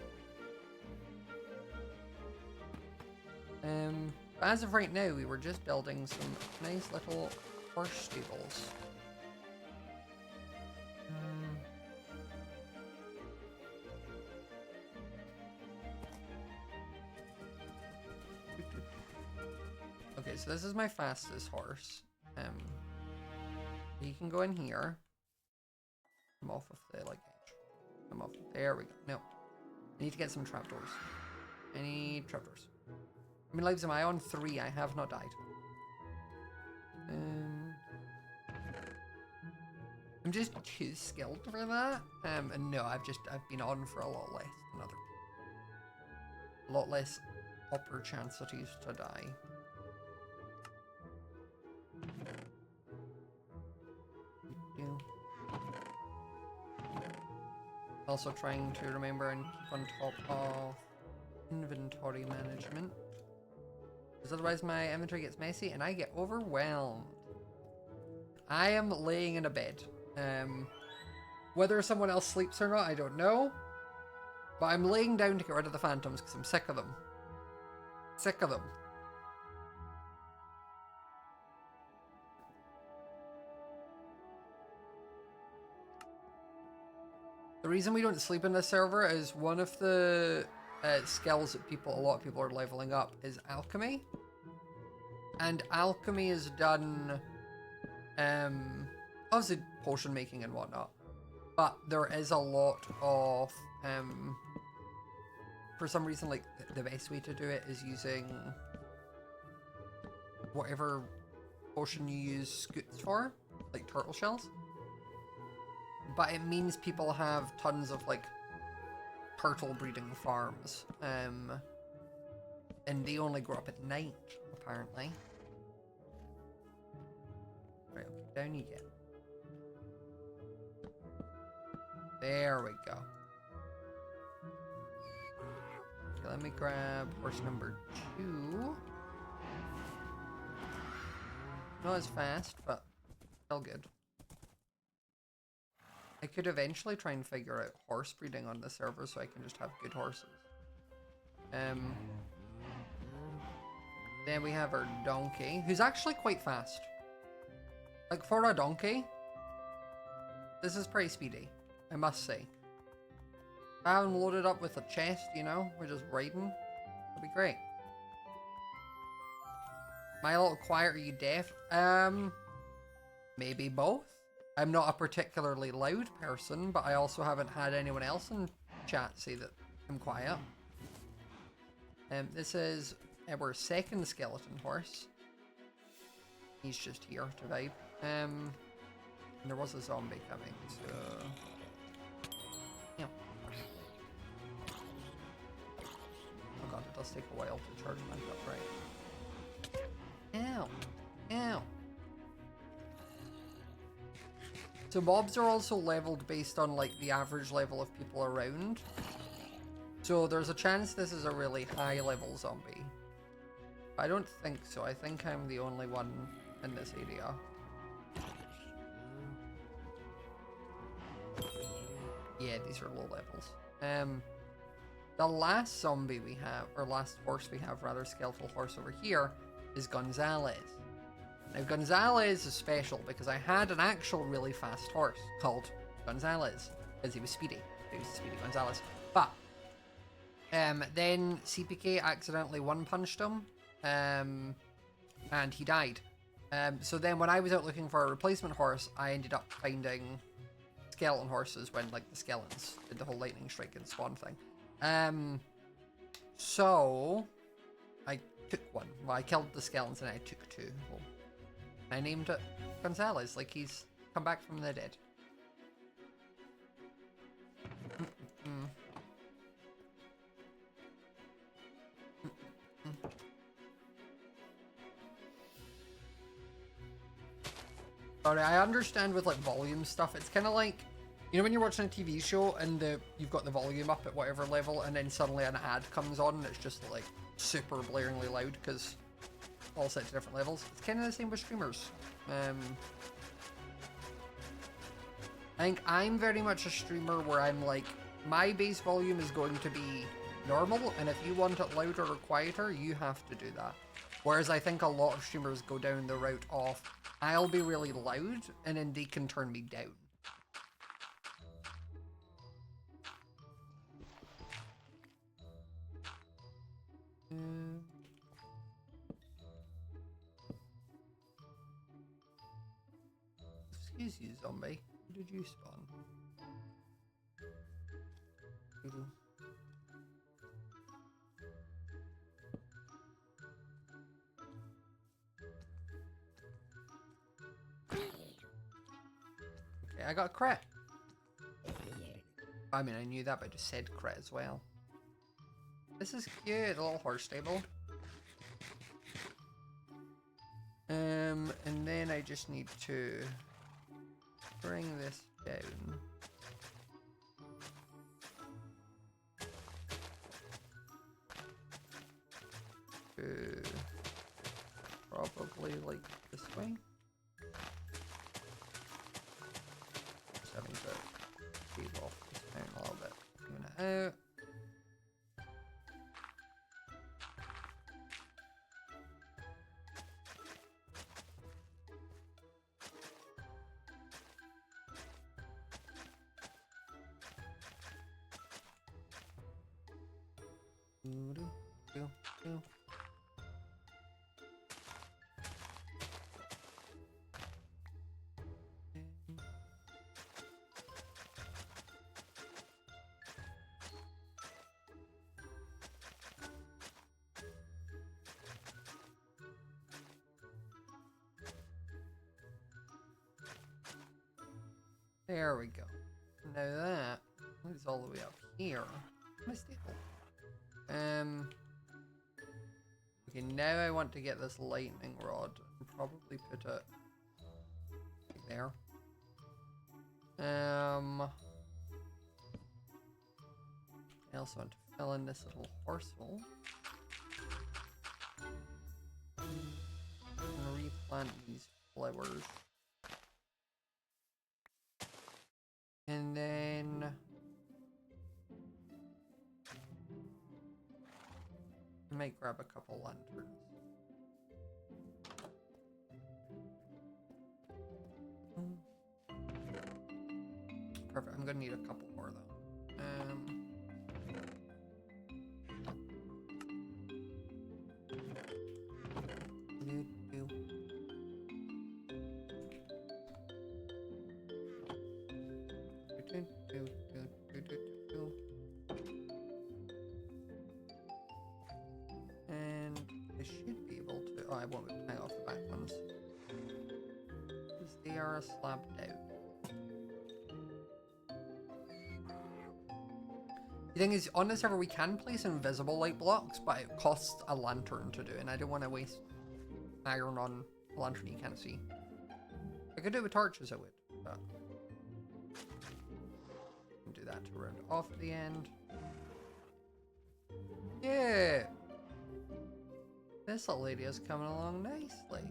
As of right now, we were just building some nice little horse stables. Okay, so this is my fastest horse. He can go in here. I'm off of the like edge. I'm off. There we go. No. I need to get some trapdoors. I need trapdoors. How many lives am I on? 3. I have not died. I'm just too skilled for that. And no, I've been on for a lot less than other people. A lot less opportunities to die. Also trying to remember and keep on top of inventory management. Because otherwise my inventory gets messy and I get overwhelmed. I am laying in a bed. Whether someone else sleeps or not, I don't know. But I'm laying down to get rid of the phantoms because I'm sick of them. Sick of them. The reason we don't sleep in this server is one of the skills that a lot of people are leveling up is alchemy. And alchemy is done, obviously potion making and whatnot. But there is a lot of, for some reason, like the best way to do it is using whatever potion you use scoots for, like turtle shells. But it means people have tons of like turtle breeding farms, and they only grow up at night, apparently. Right, okay, down you get. There we go. Okay, let me grab horse number 2. Not as fast, but still good. I could eventually try and figure out horse breeding on the server so I can just have good horses. Then we have our donkey, who's actually quite fast. Like, for a donkey, this is pretty speedy, I must say. If I haven't loaded up with a chest, you know, we're just riding, it'll be great. Am I a little quiet? Are you deaf? Maybe both. I'm not a particularly loud person, but I also haven't had anyone else in chat say that I'm quiet. This is our second skeleton horse. He's just here to vibe. And there was a zombie coming, so... Yeah. Oh god, it does take a while to charge back up, right? Ow! Ow! So mobs are also leveled based on like the average level of people around. So there's a chance this is a really high level zombie. I don't think so. I think I'm the only one in this area. Yeah, these are low levels. The last zombie we have, or last horse we have, rather, skeletal horse over here, is Gonzalez. Now, Gonzalez is special because I had an actual really fast horse called Gonzalez, because he was speedy. He was Speedy Gonzalez. But, then CPK accidentally one-punched him, and he died. So then when I was out looking for a replacement horse, I ended up finding skeleton horses when, like, the skeletons did the whole lightning strike and spawn thing. So I took one. Well, I killed the skeletons and I took 2. Well, I named it Gonzalez, like he's come back from the dead. Sorry, I understand with like volume stuff, it's kind of like, you know when you're watching a TV show and you've got the volume up at whatever level and then suddenly an ad comes on and it's just like super blaringly loud because all set to different levels. It's kind of the same with streamers. I think I'm very much a streamer where I'm like, my base volume is going to be normal, and if you want it louder or quieter, you have to do that. Whereas I think a lot of streamers go down the route of, I'll be really loud, and then they can turn me down. Excuse you, zombie. Where did you spawn? Okay, I got a crit. I mean, I knew that, but I just said crit as well. This is cute, a little horse stable. And then I just need to bring this down. To probably like this way. Just having to speed off this down a little bit. Even it out. There we go. Now that is all the way up here. My staple. Okay, now I want to get this lightning rod and probably put it right there. I also want to fill in this little horsehole. And replant these flowers. And then I might grab a couple lanterns. Perfect. I'm gonna need a couple more though. And I should be able to. Oh, I won't be playing off the back ones because they are slabbed out. The thing is, on this server we can place invisible light blocks, but it costs a lantern to do, and I don't want to waste iron on a lantern you can't see. I could do it with torches, I would, but I can do that to round it off at the end. Yeah! This little lady is coming along nicely.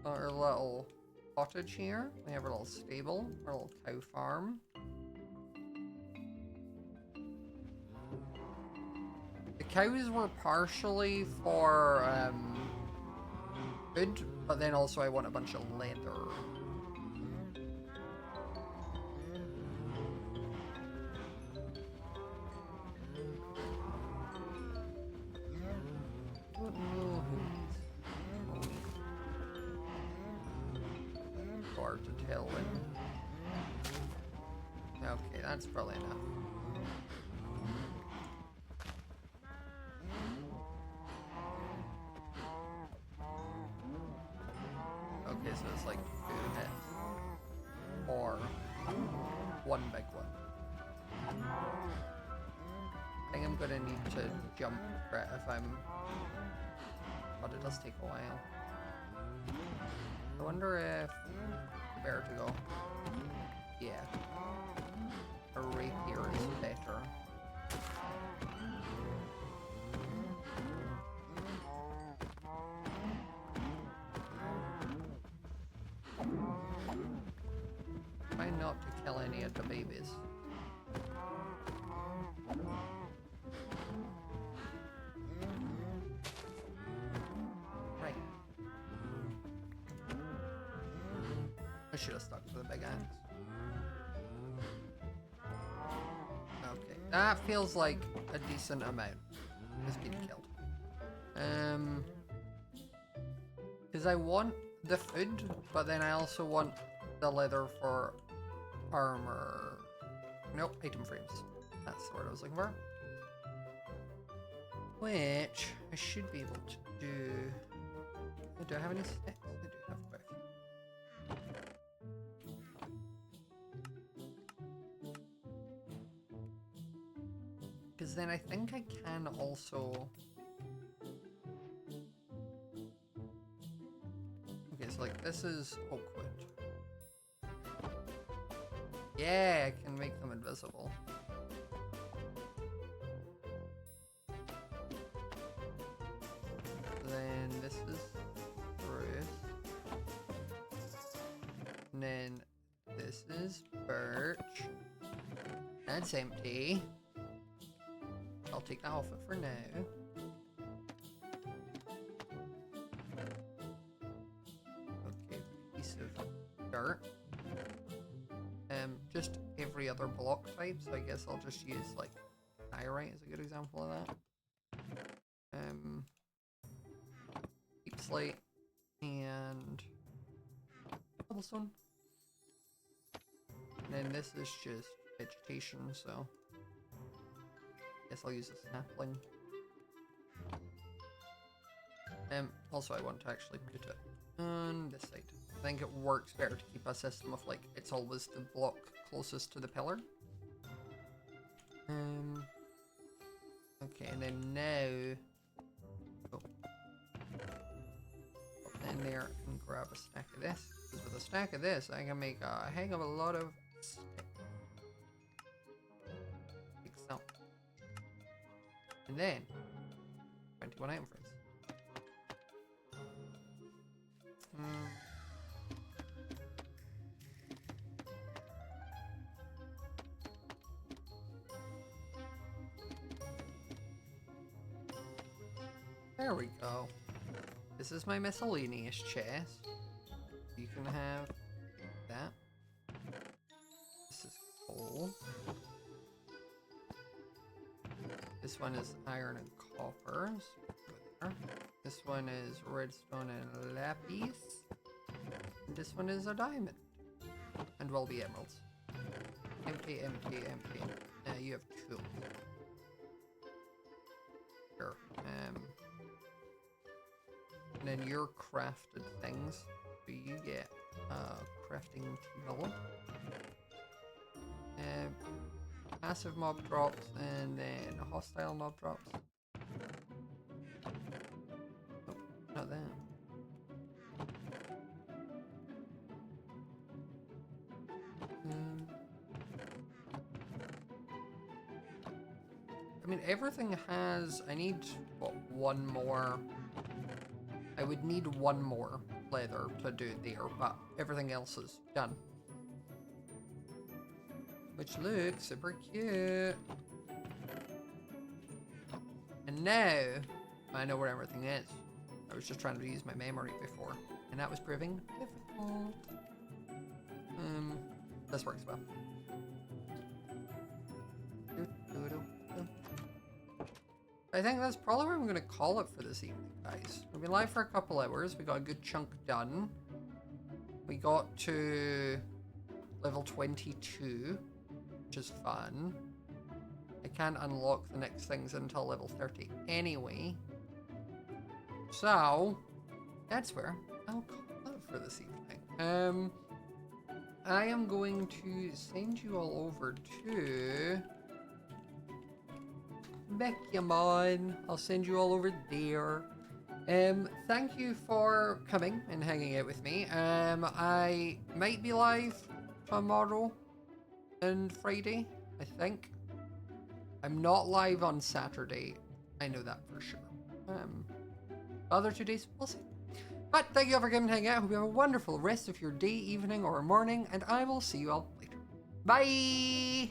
Our little cottage here. We have our little stable, our little cow farm. The cows were partially for food, but then also I want a bunch of leather. Don't know who's hard to tell when. Okay, that's probably enough. Okay, so it's like 2 hits. Or 1 big one. I think I'm gonna need to jump right if I'm... But it does take a while. I wonder if... Where to go. Yeah. A rapier is better. kill any of the babies. Right. I should have stuck to the big axe. Okay, that feels like a decent amount has been killed. Because I want the food, but then I also want the leather for armor. Nope, item frames. That's the word I was looking for. Which I should be able to do. Do I have any sticks? I do have quite a few. Because then I think I can also. Okay, so like this is oak wood. Yeah, I can make them invisible. Then this is spruce. And then this is birch. That's empty. I'll take that off it for now. Okay, piece of dirt. Just every other block type, so I guess I'll just use like diorite as a good example of that. Deep slate and cobblestone. And then this is just vegetation, so I guess I'll use a sapling. Also I want to actually put it on this side. I think it works better to keep a system of like, it's always the block closest to the pillar. Okay, and then now, pop in there and grab a stack of this. Because with a stack of this, I can make a heck of a lot of sticks. Like so. And then, 21 item frames. There we go. This is my miscellaneous chest. You can have that. This is coal. This one is iron and copper. This one is redstone and lapis. And this one is a diamond. And will be emeralds. Empty, empty, empty. You have tools. Sure. And then your crafted things. So you get crafting table. Passive mob drops and then hostile mob drops. Oh, not that. I mean, everything has. I need what, one more. I would need one more leather to do there, but everything else is done. Which looks super cute. And now, I know where everything is. I was just trying to use my memory before, and that was proving difficult. This works well. I think that's probably where I'm going to call it for this evening, guys. We've been live for a couple hours. We got a good chunk done. We got to level 22, which is fun. I can't unlock the next things until level 30 anyway. So, that's where I'll call it for this evening. I am going to send you all over to Beckymon. I'll send you all over there. Thank you for coming and hanging out with me. I might be live tomorrow and Friday, I think. I'm not live on Saturday. I know that for sure. Other 2 days, we'll see. But thank you all for coming and hanging out. I hope you have a wonderful rest of your day, evening, or morning, and I will see you all later. Bye.